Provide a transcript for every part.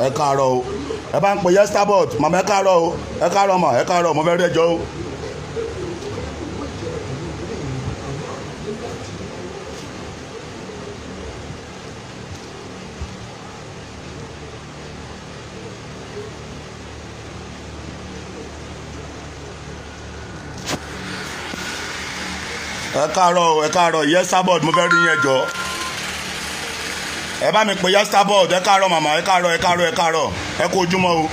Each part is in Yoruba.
ẹ káàárọ̀ o ẹ bá ń pè Yestabod màmá ẹ káàárọ̀ o ẹ káàárọ̀ mà ẹ káàárọ̀ mo fẹ́ rí ẹjọ́ o. ẹ káàárọ̀ Yestabod mo fẹ́ rí yín ẹjọ́ ẹ bá mi pè Yestabod ẹ káàárọ̀ màmá ẹ káàárọ̀ ẹ kú ojúmọ́ o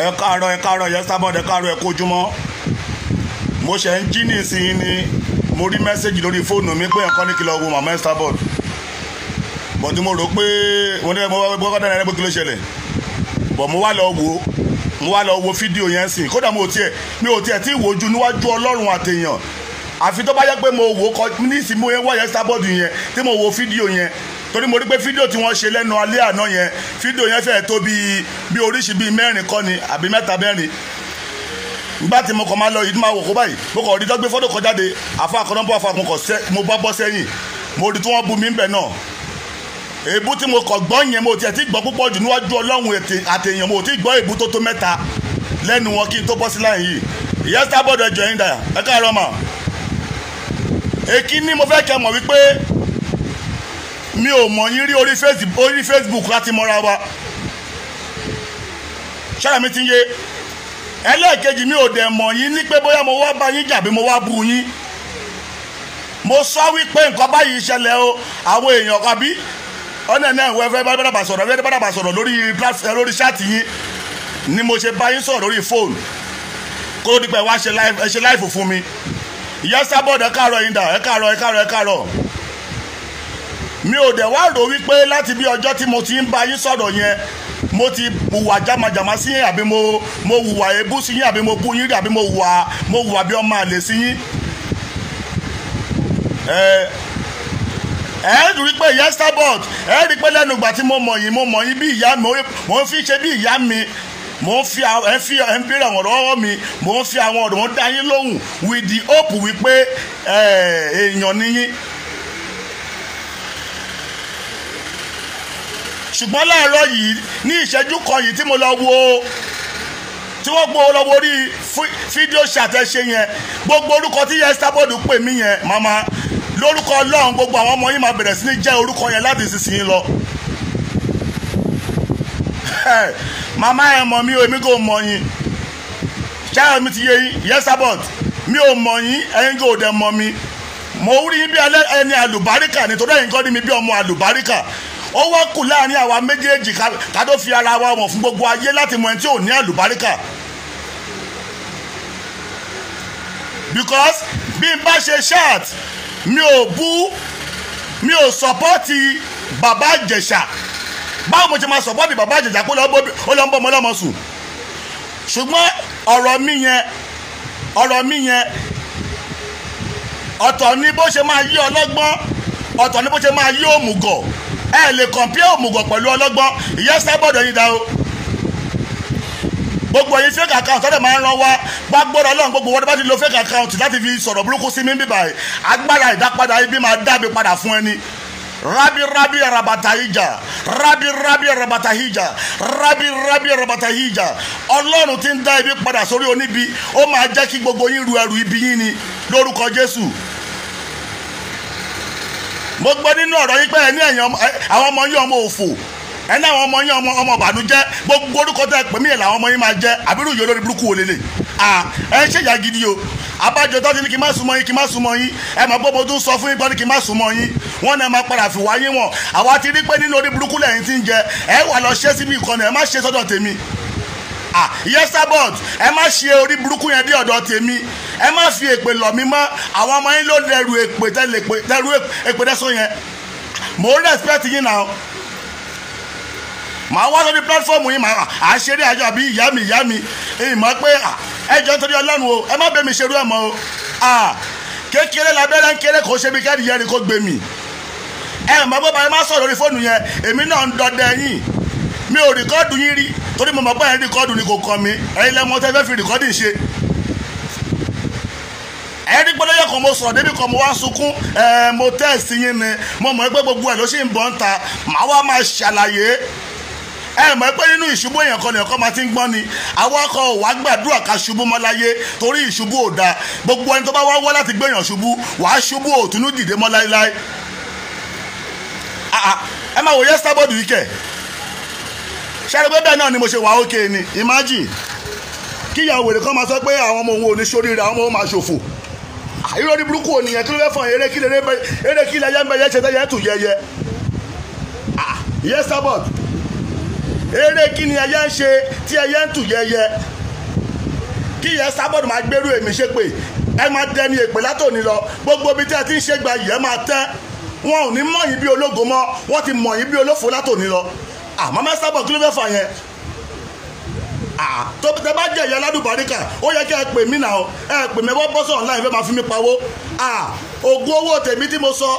ẹ káàárọ̀ Yestabod ẹ káàárọ̀ ẹ kú ojúmọ́ mo ṣe ń jí nísìnyí ni mo rí mẹ́sẹ̀gì lórí fóònù mi pé nǹkan ní kí lọ wo màmá Yestabod bọ̀dú mo rò pé mo kọ́ dáná ẹni pé kí ló ṣẹlẹ̀ bọ̀ mo wá lọ wo fídíò yẹn sìn kódà mi ò tiẹ̀ tí ìwòjú níwájú Ọlọ́run àtèèyàn àfi tó bá yẹ pé mo wò ó ní ìsìnkú yẹn wá Yestabod yẹn tí mo wo fídíò yẹn torí mo rí pé fídíò tí wọ́n ṣe lẹ́nu alẹ́ àná yẹn fídíò yẹn fẹ́ẹ̀ tó bí oríṣi bíi mẹ́rin kọ́ ni àbí mẹ́ta mẹ́rin nígbà tí mo kàn máa lọ yìí tí máa wò kó báyìí mo kàn rí tó gbé fọ́tò kan jáde àfa àkọ́nọ́bọ̀ àfa mo bá bọ́ sẹ́yìn mo rí tí wọ́n bu mi ń bẹ̀ náà èébú tí mo kàn gbọ́ yẹn mo tiẹ̀ ti gbọ́ púpọ̀ jù níwájú Ọlọ́run àtèèyàn mo ti gbọ́ èébú tó mẹ́ta lẹ́nu wọn kí n tó bọ́ sí láyìn yìí Yestabod ẹjọ́ yín dà ẹ káàárọ̀ mà èkíní mo fẹ́ kẹ́ mọ̀ wípé mi ò mọ̀ yín rí orí Facebook láti mọ́ra wa ṣáà mi ti ń yé ẹlẹ́ẹ̀kejì mi ò dẹ̀ mọ̀ yín ní pé bóyá mo wá bá yín jà bí mo wá bú yín mo sọ wípé nǹkan báyìí ṣẹlẹ̀ o àwọn èèyàn kan bí ọ̀nà náà wọ́n fẹ́ bá sọ̀rọ̀ lórí ṣáàtì yín ni mo ṣe bá yín sọ̀rọ̀ lórí fóònù kó o dípẹ́ wá ṣe láìfò fún mi Yestabod ẹ káàárọ̀ yín dà ẹ káàárọ̀ mi ò dẹ̀ wá rò wípé láti bí ọjọ́ tí mo ti ń bá yín sọ̀rọ̀ yẹn mo ti hùwà jámajàmá sí yín àbí mo hùwà èébú sí yín àbí mo bú yín àbí mo hùwà bí ọmọ àlè sí yín ẹ rí pé Yestabod ẹ rí pé lẹ́nu ìgbà tí mo mọ̀ yín bí ìyá mi mo ń fi ṣe bí ìyá mi mo ń fi ẹ ń bèrè àwọn ọ̀rọ̀ mi mo ń fi àwọn ọ̀rọ̀ wọn dá yín lóhùn with the hope wípé èèyàn níyín ṣùgbọ́n láàárọ̀ yìí ní ìṣẹ́jú kan yìí tí mo lọ wo tí wọ́n gbọ́ lọ́wọ́ orí fídíò ṣàtẹ̀ṣe yẹn gbogbo orúkọ tí Yestabod pè mí yẹn màmá lórúkọ Ọlọ́run gbogbo àwọn ọmọ yín máa bẹ̀rẹ̀ sí ní jẹ́ orúkọ yẹn láti ìsinsìnyí lọ màmá ẹ mọ̀ mí o èmi kò mọ̀ yín ṣáà mi ti yé yín Yestabod mi ò mọ̀ yín ẹ̀yin kò dẹ̀ mọ̀ mi mo rí yín bí ẹni àlùbáríkà nítorí ẹ̀yin kọ́ ní mi bí ọmọ àlùbáríkà ó wá kù láàrin àwa méjèèjì ká tó fi ara wa mọ̀ fún gbogbo ayé láti mọ ẹni tí ò ní àlùbáríkà because bí n bá ṣe ṣáàt mi ò sọpọ́tì bàbá Ìjẹ̀ṣà báwo mo ṣe máa sọpọ́tì bàbá Ìjẹ̀ṣà kó lọ ń bọ́ ọmọ ọlọ́mọ sùn ṣùgbọ́n ọ̀rọ̀ mi yẹn ọ̀tọ̀ ni bó ṣe máa yí ọlọ́gbọ́n ọ̀tọ̀ ni bó ṣe máa yí òmùgọ̀ ẹ lè compare òmùgọ̀ pẹ̀lú ọlọ́gbọ́n Yestabod yín dá o gbogbo yìí fake account ọ̀dẹ̀ máa ń rán wá gbàgbọ́dọ̀ Ọlọ́run gbogbo wọn bá ti lo fake account láti fi sọ̀rọ̀ burúkú sí mi bíbá yìí agbára ìdápadà ibi máa dábì padà fún ẹni rabi arabata hija rabi arabata hija rabi arabata hija Ọlọ́run ti ń dá ibi padà sórí oníbi ó máa jẹ́ kí gbogbo yín ru ẹrù ibi yín ni lórúkọ Jésù mo gbọ́ nínú ọ̀rọ̀ yín pé ẹ ní ẹ̀yìn àwọn ọmọ yín ọmọ òfò ẹni àwọn ọmọ yín ọmọ ìbànújẹ́ gbogbo orúkọ tẹ pè mí yẹn làwọn ọmọ yín máa jẹ àbírú yìí olórí burúkú wò lélẹ̀ ẹ ń ṣèyà gidi o abájọ tó ti ní kí n má súnmọ́ yín ẹ máa gbọ́ mo tún sọ fún yín pé ní kí n má súnmọ́ yín wọ́n náà máa padà fi wá yín wọ̀n àwa ti rí pé nínú orí burúkú lẹ́yìn tí ń jẹ ẹ wà lọ ṣe síbi ìkànnì ẹ má ṣe sọ́dọ̀ tèmi Yestabod ẹ má ṣe orí burúkú yẹn dé ọ̀dọ̀ tèmi ẹ má fi èpè lọ̀ mí mọ́ àwọn ọmọ yín ló dẹrù èpè tẹ́sán yẹn mo respect yín náà màá wá lórí platform yìí màá àṣírí àjọ àbí ìyá mi èyí mọ̀ pé ẹjọ́ nítorí Ọlọ́run o ẹ má bẹ̀ mi ṣerú ẹ̀ mọ́ o kékeré labẹ́rẹ́ ń kéré kò ṣe bí kẹ́rì yẹn ni kò gbé mi ẹ mọ̀ pé báyìí má sọ̀rọ̀ lórí fóònù yẹn èmi náà ń dọdẹ yín mi ò rìkọ́ọ̀dù yín rí torí mo mọ̀ pé ẹ̀ rìkọ́ọ̀dù ni kò kàn mí ẹ̀yin lẹ́mọ tẹ́ fẹ́ fi rìkọ́ọ̀dù ṣe ẹ̀rí gbọ́dọ̀ yẹ kan mo sọ̀rọ̀ débi kan mo wá sunkún mo tẹ́ẹ̀sì yín ni mo mọ̀ pé gbogbo ẹ̀ ló ṣì ń bọ̀ ń ta màá wá máa ṣàlàyé mọ̀ pé nínú ìṣubú èèyàn kan lèèyàn kan máa ti ń gbọ́n ni àwọn ọkọ̀ wà gbàdúrà ká ṣubú mọ́ láyé torí ìṣubú ò dáa gbogbo ẹni tó bá wá wọ́ láti gbé èèyàn ṣubú wàá ṣubú òtúnú dìde mọ́ láéláé ẹ máa wòye sábọ́ọ̀dù yìí kẹ̀ ṣẹ́ni pé bẹ́ẹ̀ náà ni mo ṣe wà ókè ni imagine kíyàwó èrè kan máa sọ pé àwọn ọmọ òun ò ní sórí rẹ̀ àwọn ọmọ òun máa ṣòfò ìrọ̀lẹ́ burúkú ònìyàn kí ló fẹ́ fọn eré kí lẹ́yẹ ń bẹ yẹ ṣe tẹ́yẹ tù yẹyẹ yẹ sábọ́ọ̀dù eré kí ni ẹyẹ ń ṣe tí ẹyẹ ń tù yẹyẹ kí yẹ sábọ́ọ̀dù máa gbérú èmi ṣe pé ẹ máa dẹni èpè látòní lọ gbogbo ibi tí ẹ ti ń ṣe gba yìí ẹ máa tẹ́ wọn ò ní mọ̀ yín bí ológo mọ́ wọ́n ti mọ̀ yín bí olófo látòní lọ àmọ́ mẹ́ sábọ́ọ̀dù kí ló fẹ́ fà yẹn tó tẹ bá jẹ ìyá ládùbáríkà ó yẹ kí ẹ pè mí náà ẹ pè mí wọ́n bọ́sọ̀ online fẹ́ máa fi mí pawó ògùn owó tèmi tí mo sọ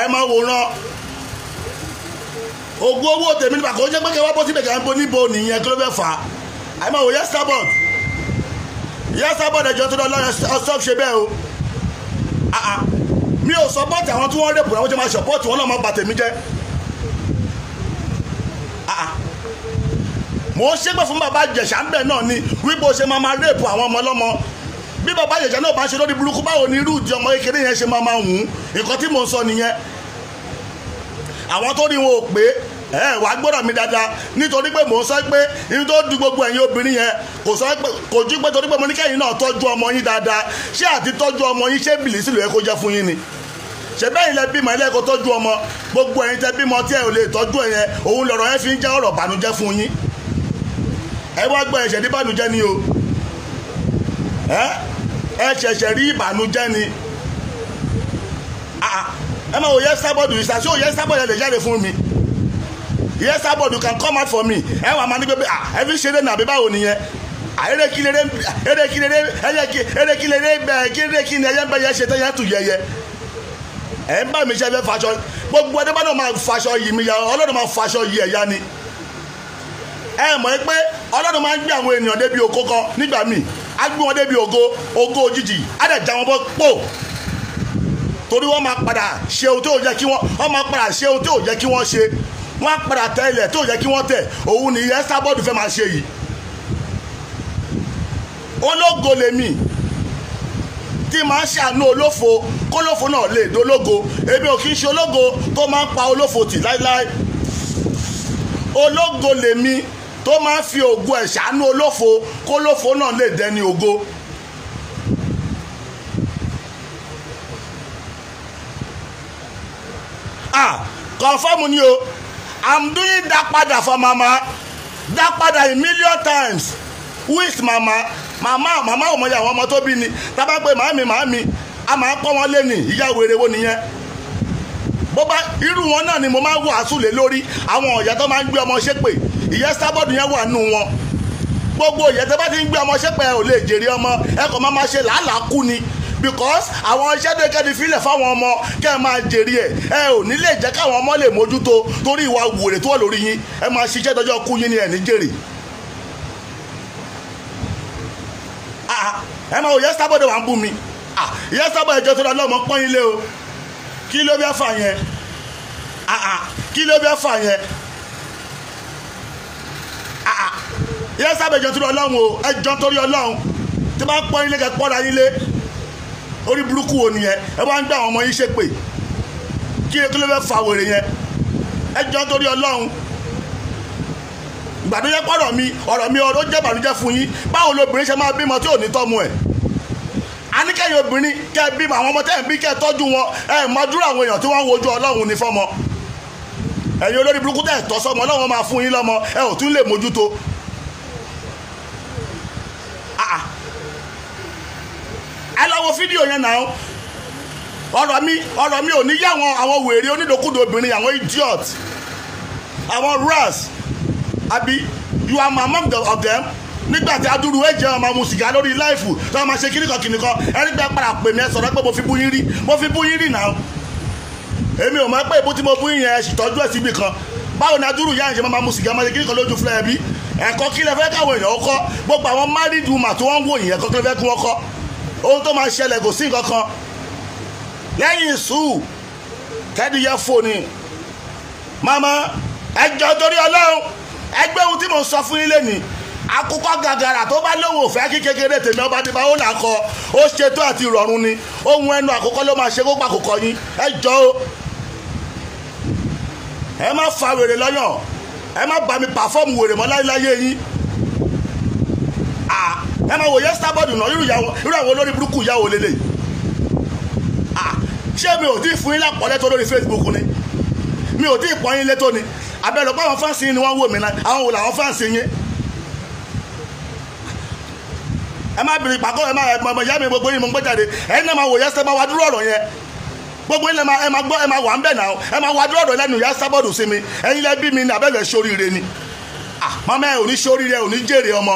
ẹ máa wòran ògùn owó tèmi nípa kò jẹ́ pé kẹ́ wá bọ́ síbẹ̀ kẹ́ ń bo níbo nìyẹn kí ló fẹ́ fà á ẹ máa wò yẹ sábọ̀d ẹjọ́ tó lọ́ọ́ ọ̀sọ́ ṣe bẹ́ẹ̀ o mi ò sọpọ́ọ̀tì àwọn tí wọ́n rèpù àwọn tí wọ́n máa sọpọ́ọ̀tì wọn náà máa bà tèmi jẹ́ mo ń ṣépè fún bàbá Ìjẹ̀ṣà ń bẹ̀ náà ni wípé o ṣe máa rèpù àwọn ọmọ ọlọ́mọ bí bàbá Ìjẹ̀ṣà náà bá ṣe lórí burúkú báwo ni irú ìdí ọmọ kékeré yẹn ṣe máa hùn nǹkan tí mò ń sọ nìyẹn àwọn tó ní wọn ò pé wàá gbọ́dọ̀ mi dáadáa nítorí pé mò ń sọ pé inú tó du gbogbo ẹ̀yin obìnrin yẹn kò ju pé torí pé mo ní kẹ́yìn náà tọ́jú ọmọ yín dáadáa ṣé àti tọ́jú ọmọ yín ṣé bìlísì ló yẹ kó jẹ́ fún yín ni ṣe bẹ́ẹ̀ ilẹ̀ bímọ ilé ẹ̀kọ́ tọ́jú ọmọ gbogbo ẹ̀yin tẹ bímọ tí ẹ ò lè tọ́jú ẹ̀ yẹn òun lọ̀rọ̀ yẹn fi ń jẹ́ ọ̀rọ̀ bànújẹ́ fún yín ẹ wá gbọ́ ẹ̀ṣẹ̀ ní bànújẹ́ ni o ẹ ṣẹ̀ṣẹ̀ rí ìbànújẹ́ ni ẹ máa wò yẹ sábọ̀dù ìṣàṣì ò yẹ sábọ̀dù ẹ lè jáde fún mi yẹ sábọ̀dù can come out for me ẹ wà máa ní pé ẹ fi ṣeré nàbí báwo nìyẹn erékìléré kí ni ẹyẹ ń bẹ yẹ ṣe tẹ́yẹ tù yẹyẹ ẹ ń bá mi ṣe fẹ́ faṣọ gbogbo ẹni bá náà máa faṣọ yìí mi ya ọlọ́run máa faṣọ yìí ẹ̀yá ni ẹ mọ̀ pé ọlọ́run máa ń gbé àwọn ènìyàn débi ògo kan nígbà míì á gbé wọn débi ògo òjijì á dẹ̀ já wọn bọ́ pò torí wọ́n máa padà ṣe ohun tó yẹ kí wọ́n máa padà ṣe ohun tó yẹ kí wọ́n ṣe wọ́n á padà tẹ ilẹ̀ tó yẹ kí wọ́n tẹ̀ òun ni yẹn sábọ́ọ̀dù fẹ́ máa ṣe yìí ológo lèmi tí máa ń ṣàánú olófo kólófo náà lè dológo èmi ò kí ń ṣe ológo tó máa ń pa olófo tì láíláí ológo lèmi tó máa ń fi ògo ẹ̀ ṣàánú olófo kólófo náà lè dẹni ògo. Confirm ni o I'm doing that padà for mama that padà a million times with mama ọmọ ya àwọn ọmọ tó bí ni tábà pé màámi a máa pọ́ wọn lé ní ìyá wèrè wo nìyẹn bó bá irú wọn náà ni mo máa wàásù lé lórí àwọn ọ̀yà tó máa ń gbé ọmọ ṣépè ìyẹn sábọ́ọ̀dù yẹn wà nù wọn gbogbo ìyẹn tó bá ti ń gbé ọmọ ṣépè ẹ ò lè jèrè ọmọ ẹ kò máa ṣe làálàá kú ni because àwọn iṣẹ́ tó kẹ́ni fílẹ̀ fáwọn ọmọ kẹ́ ẹ máa jèrè ẹ ò ní lè jẹ́ káwọn ọmọ lè mójútó torí ìwà wèrè tó wà lórí yín ẹ máa ṣiṣẹ́ tọ́jọ́ kú yín ni ẹ̀ ní jèrè. ẹ máa wò yẹ sábọ̀dọ̀ wà ń bú mi yẹ sábọ̀dọ̀ ẹjọ́ tó lọ lọ́mọ pọ́n ilé o kí ló bí ẹ fà yẹn kí ló bí ẹ fà yẹn yẹ sábọ̀dọ̀ ẹjọ́ tó lọ lọ́hùn o ẹjọ́ torí ọlọ́hùn tí bá pọ́n ilé kẹ́ pọ́nra yín lé orí burúkú wo nìyẹn ẹ wá ń gbé àwọn ọmọ yín ṣépè kí ló fẹ́ fa wèrè yẹn ẹjọ́ torí ọlọ́hùn gbàdúrà pọ̀rọ̀ mi ọ̀rọ̀ jẹ́ ìbànújẹ́ fún yín báwo lobìnrin ṣe máa bímọ tí ò ní tọ́mú ẹ̀ aníkẹ́yìn obìnrin kẹ́ bímọ àwọn ọmọ tẹ́ ń bí kẹ́ tọ́jú wọn ẹ mọ́dúró àwọn èèyàn tí wọ́n ń wojú ọlọ́run ní fọ́mọ ẹ̀yin olórí burúkú tẹ́ tọ́ sọmọ ọlọ́run máa fún yín lọ́mọ ẹ ò tún lè mójútó ẹ lọ wo fídíò yẹn náà ọ̀rọ̀ mi ò ní yá àwọn wèrè onídòkúdò obìnrin àwọn idiot àwọn ras àbí you are among of them nígbà tí adúrú ẹ jẹ́ ọmọ mu sìgá lórí láìfù tí wọ́n máa ṣe kíníkan ẹni pé padà pè mí ẹ sọ̀rọ̀ pé mo fi bú yín rí náà èmi ò mọ̀ pé ìbú tí mo bú yín yẹn ẹ sì tọ́jú ẹ̀ síbì kan báwo ni adúrú yá ìṣe máa mu sìgá máa ṣe kíníkan lójú fúlẹ̀ ẹbí ẹ̀kọ́ kí lẹ fẹ́ káwọn èèyàn kọ́ gbogbo àwọn married woman tí wọ́n ń wò yìí ẹ̀kọ́ kí lẹ fẹ́ kí wọ́n kọ́ ohun tó máa ṣẹlẹ̀ kò sí nǹkan kan lẹ́yìn sùúrù kẹ́díyẹ fòní. màmá ẹjọ́ torí ọlọ́run ẹgbẹ́ ohun tí mo sọ fún yín lẹ́nìí àkùkọ gàgàrà tó bá lóun òfẹ́ kí kékeré tèmi ọba tí bá ó là kọ ó ṣètò àti ìrọ̀rùn ni ohun ẹnu àkùkọ ló máa ṣe kó pàkùkọ yín ẹjọ́ o ẹ má fa wèrè lọ́yàn ẹ má bá mi pàfọ́ọ̀mù wèrè mọ́ láyé yín ẹ má wòye Starboard náà irú àwọn olórí burúkú ìyàwó lélẹ̀ ṣé mi ò tí ì fún yín lápọ̀lẹ́ tó lórí Facebook ni mi ò tí ì pọ́n yín létò ni abẹ́rẹ́ pé àwọn fáǹsì yín ni wọ́n ń wò mí náà àwọn wò làwọn fáǹsì yín ẹ má bìrì pàkó ẹ má ìyá mi gbogbo yín mo ń gbé jáde ẹ̀yin náà máa wòye ṣe máa wá dúró ọ̀rọ̀ yẹn gbogbo yín ẹ máa gbọ́ ẹ máa wà ń bẹ̀ náà ẹ máa wá dúró ọ̀rọ̀ lẹ́nu ìyá Starboard sí mi ẹ̀yin lẹ́ bí mi ní abẹ́rẹ́ sóríire ni màmá ẹ ò ní sóríire ẹ ò ní jèrè ọmọ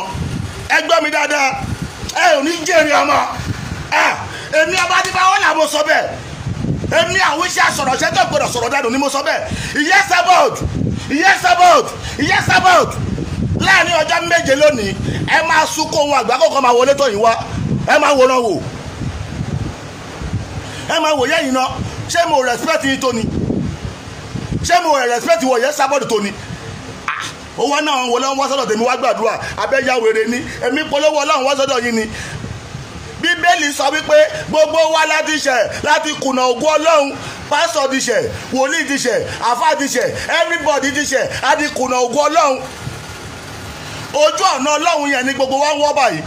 ẹ gbọ́ mi dáadáa ẹ ò ní jèrè ọmọ èmi ọba tí báwọn là mo sọ bẹ́ẹ̀ èmi àwọn iṣẹ́ àsọ̀rọ̀ṣẹ́ tó gbọdọ̀ sọ̀rọ̀ dànù ni mo sọ bẹ́ẹ̀ ìyá Starboard láàrin ọjọ́ méje lónìí ẹ máa sunkún ohun àgbà kọ̀ọ̀kan máa wọlé tó yín wá ẹ máa wòran wò ẹ máa wò yẹ́yìn náà ṣé mo respect yín tó ni ṣé mo respect wọ̀ ìyá Starboard tó ni owó náà wọlé wọn sọ́dọ̀ tèmi wá gbàdúrà abẹ́yà wèrè ni èmi polówó ọlọ́run wọ́n sọ́dọ̀ yín ni bíbélì sọ wípé gbogbo wa láti ṣẹ̀ láti kùnà ògo ọlọ́run pásítọ̀ ti ṣẹ̀ wòlíì ti ṣẹ̀ àfáà ti ṣẹ̀ everybody ti ṣẹ̀ láti kùnà ògo ọlọ́run ojú ọ̀nà ọlọ́run yẹn ni gbogbo wa ń wọ́ báyìí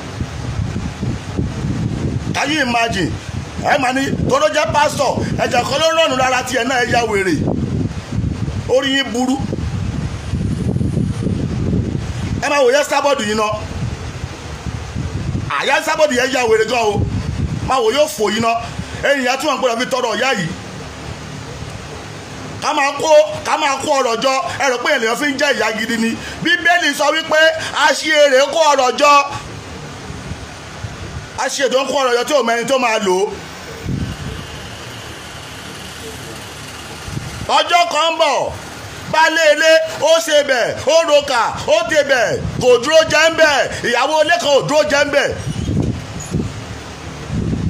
can you imagine ẹ máa ní tọ́lọ́ jẹ́ pásítọ̀ ẹ̀jẹ̀ kan ló rọrùn lára tiẹ̀ náà ẹ ya wèrè orí yín burú ẹ máa wò yẹ Starboard yìí náà àyà Starboard yẹn ya wèrè gan o máa wò yóò fò yìí náà ẹ̀yìn yẹn tún wọn gbọ́dọ̀ fi tọrọ ọ̀yá yìí ká máa kó ọ̀rọ̀ jọ ẹ rò pé ènìyàn fi ń jẹ́ ìyá gidi ni bíbélì sọ wípé aṣèrè kó ọ̀rọ̀ jọ aṣèrè tó ń kó ọ̀rọ̀ jọ tí ò mẹ́ni tó máa lò ó ọjọ́ kan ń bọ̀ baálé ilé ó ṣe bẹ̀ ó roka ó tẹ bẹ̀ kò dúró jẹ́ ń bẹ̀ ìyàwó ilé kan ò dúró jẹ́ ń bẹ̀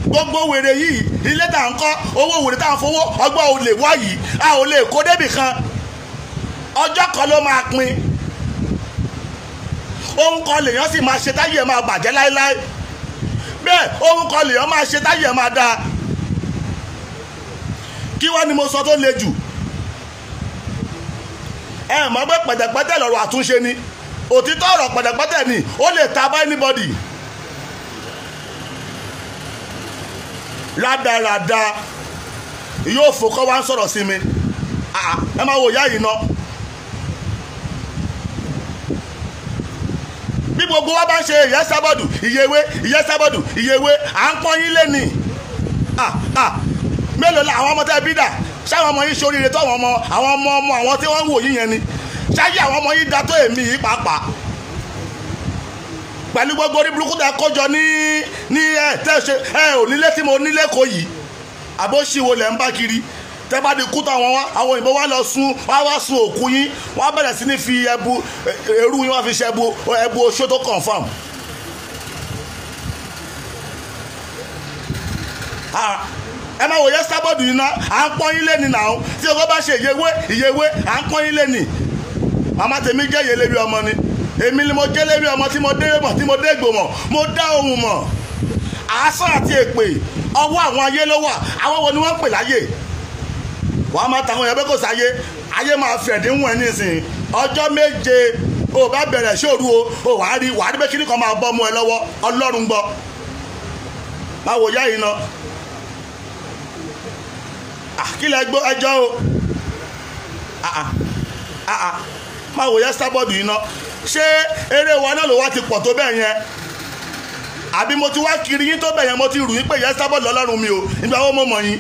gbogbo wèrè yìí ilé tà ń kọ́ owó wèrè tà ń fowó ọgbọ́n ò lè wá yìí a ò lè kó débì kan ọjọ́ kan ló máa pin ohun kan lèèyàn sì máa ṣe táyé ẹ̀ máa bàjẹ́ láéláé bẹ́ẹ̀ ohun kan lèèyàn máa ṣe táyé ẹ̀ máa dáa kí wá ni mo sọ tó le jù ẹ mọ̀ pé pẹ̀tẹ̀pẹ̀tẹ̀ lọ̀rọ̀ àtúnṣe ni òtítọ́ ọ̀rọ̀ pẹ̀tẹ̀pẹ̀tẹ̀ ni ó lè ta bá anybody rádaràda yóò fòkọ́ wá ń sọ̀rọ̀ sí mi ẹ máa wò yá yìí ná bí gbogbo wa bá ń ṣe ìyá Starboard ìyẹwé à ń pọ́n yín lẹ́nì mélòó la àwọn ọmọ tẹ́ bí dà ṣáwọn ọmọ yín ṣoríire tó àwọn ọmọ àwọn tí wọ́n ń wò yín yẹn ni ṣáyé àwọn ọmọ yín da tó èmi yìí pàápàá pẹ̀lú gbogbo orí burúkú tẹ kọjọ ní tẹ́ ṣe onílé tí mo nílé kò yìí àbóṣìwò lẹ̀ ń bá kiri tẹ́ bá di kú táwọn àwọn òyìnbó wá lọ sun wá sun òkú yín wọ́n bẹ̀rẹ̀ sí ní fi ẹrú yín wá fi ṣe ẹbu oṣó tó confam. ẹ máa wòye Starboard yìí náà à ń pọ́n yín lẹ́ni náà tí ọkọ bá ṣe ìyẹwé à ń pọ́n yín lẹ́ni màmá tèmi jẹ́ ìyẹlẹ́bí ọmọ ni èmi ni mo jẹ́ lẹ́bí ọmọ tí mo dé mọ̀ tí mo dé gbò mọ̀ mo dá ohun mọ̀ àásán àti èpè ọwọ́ àwọn ayé ló wà àwọn wo ni wọ́n ń pè láyè wọ́n á máa tàwọn èèyàn bẹ́ẹ̀ kò sáyé ayé máa fẹ̀dín wọ̀n nísìnyí ọjọ́ méje o bá bẹ̀rẹ̀ sóòru o wàá rí pé kíní kan máa bọ́ mú ẹ lọ́wọ́ ọlọ́run gbọ́ máa wò yá yìí náà kí lẹ gbọ́ ẹjọ́ o máa wò yá Starboard yìí náà ṣé eré wa náà ló wá ti pọ̀ tó bẹ́ẹ̀ yẹn àbí mo ti wá kiri yín tó bẹ́ẹ̀ yẹn mo ti rù yín pé ìyá Starboard lọ́lọ́run mi o nígbà wo mo mọ̀ yín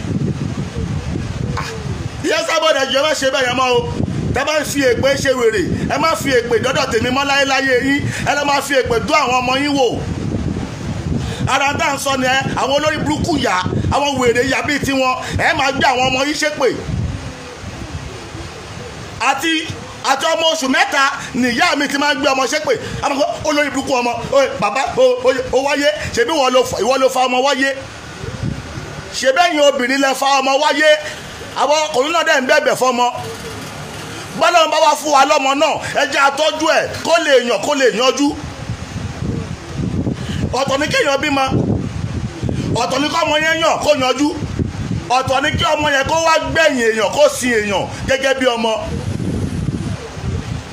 ìyá Starboard ẹ̀jẹ̀ má ṣe bẹ́ẹ̀ yẹn mọ́ o tẹ́ bá ń fi èpè ṣe wèrè ẹ má fi èpè dọ́dọ̀ tèmi mọ́ láyéláyé yín ẹ lọ́ máa fi èpè dún àwọn ọmọ yín wò ara tá à ń sọ ni àwọn olórí burúkú yá àwọn wèrè yá bíi tiwọn ẹ máa gbé àwọn ọmọ yín ṣépè àti ọmọ oṣù mẹ́ta nìyá mi ti máa ń gbé ọmọ ṣépè àmọ́ olórí burúkú ọmọ bàbá ó wáyé ṣebí ìwọ ló fa ọmọ wáyé ṣe bẹ́yìn obìnrin lẹ fa ọmọ wáyé àwọn ọkùnrin náà dẹ̀ ń bẹ̀bẹ̀ fọmọ bọ́lá bá wá fún wa lọ́mọ náà ẹ jẹ́ àtọ́jú ẹ̀ kó lè yàn kó lè yanjú ọ̀tọ̀ ní kéèyàn bímọ ọ̀tọ̀ ní kí ọmọ yẹn yàn kó yanjú ọ̀tọ̀ ní kí ọmọ yẹn kó wá gbẹ̀yìn èèyàn kó sin èèyàn gẹ́gẹ́ bí ọmọ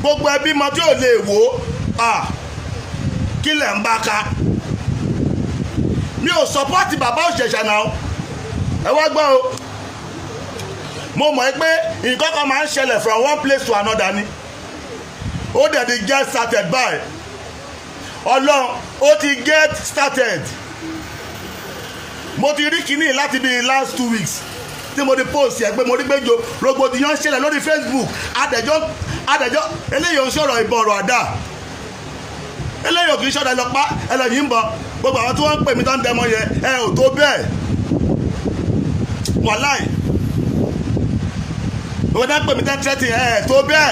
gbogbo ẹbí mọ tí ò lè wò ó kí lẹ̀ ń bá ka mi ò sọpọ́tì bàbá Òṣèṣà náà ẹ wá gbọ́ o mo mọ̀ pé nǹkan kan máa ń ṣẹlẹ̀ from one place to another ni ó dẹ̀ ti get started by ọlọ́run ó ti get started mo ti rí kinní láti bí last 2 weeks tí mo ti post yẹ pé mo rí gbẹ́jọ rògbòdìyàn ń ṣẹlẹ̀ lórí Facebook adẹ̀jọ́ eléyìí ò ń sọ̀rọ̀ ìbọn ọ̀rọ̀ àdá eléyìí ò kì í sọ̀rọ̀ ẹlọ́pá ẹlẹ́yìn ń bọ̀ gbogbo àwọn tí wọ́n ń pè mí tó ń dẹmọ yẹn ẹ ò tó bẹ́ẹ̀ wàláì gbogbo tó ń pè mí tó ń tẹ́tì ẹ tó bẹ́ẹ̀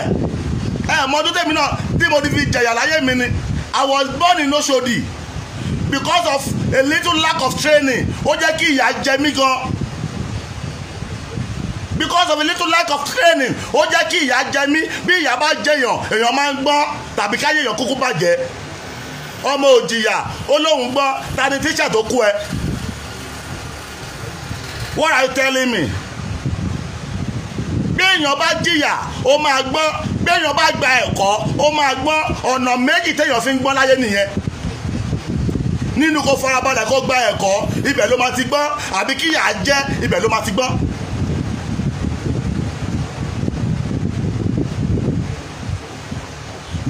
ẹ mọ ọdún tèmi náà tí mo ti fi jẹ̀yà láyé mi ni I was born in Oshodi because of a little lack of training ó jẹ́ kí ìyà jẹ mí gan because of a little lack of training ó jẹ́ kí ìyà jẹ mí bí ìyà bá jẹyàn èèyàn máa ń gbọ́n tàbí káyé èèyàn kúkú bàjẹ́ ọmọ òjìyà ó lóun gbọ́n ta ni tíṣà tó kú ẹ what are you telling me bí èèyàn bá jìyà ó máa gbọ́n bí èèyàn bá gba ẹ̀kọ́ ó máa gbọ́n ọ̀nà méjì téèyàn fi ń gbọ́n láyé nìyẹn nínú kó farabalẹ̀ kó gba ẹ̀kọ́ ibẹ̀ ló máa ti gbọ́n àbí kí ìyà jẹ́ ibẹ̀ ló máa ti gbọ́n.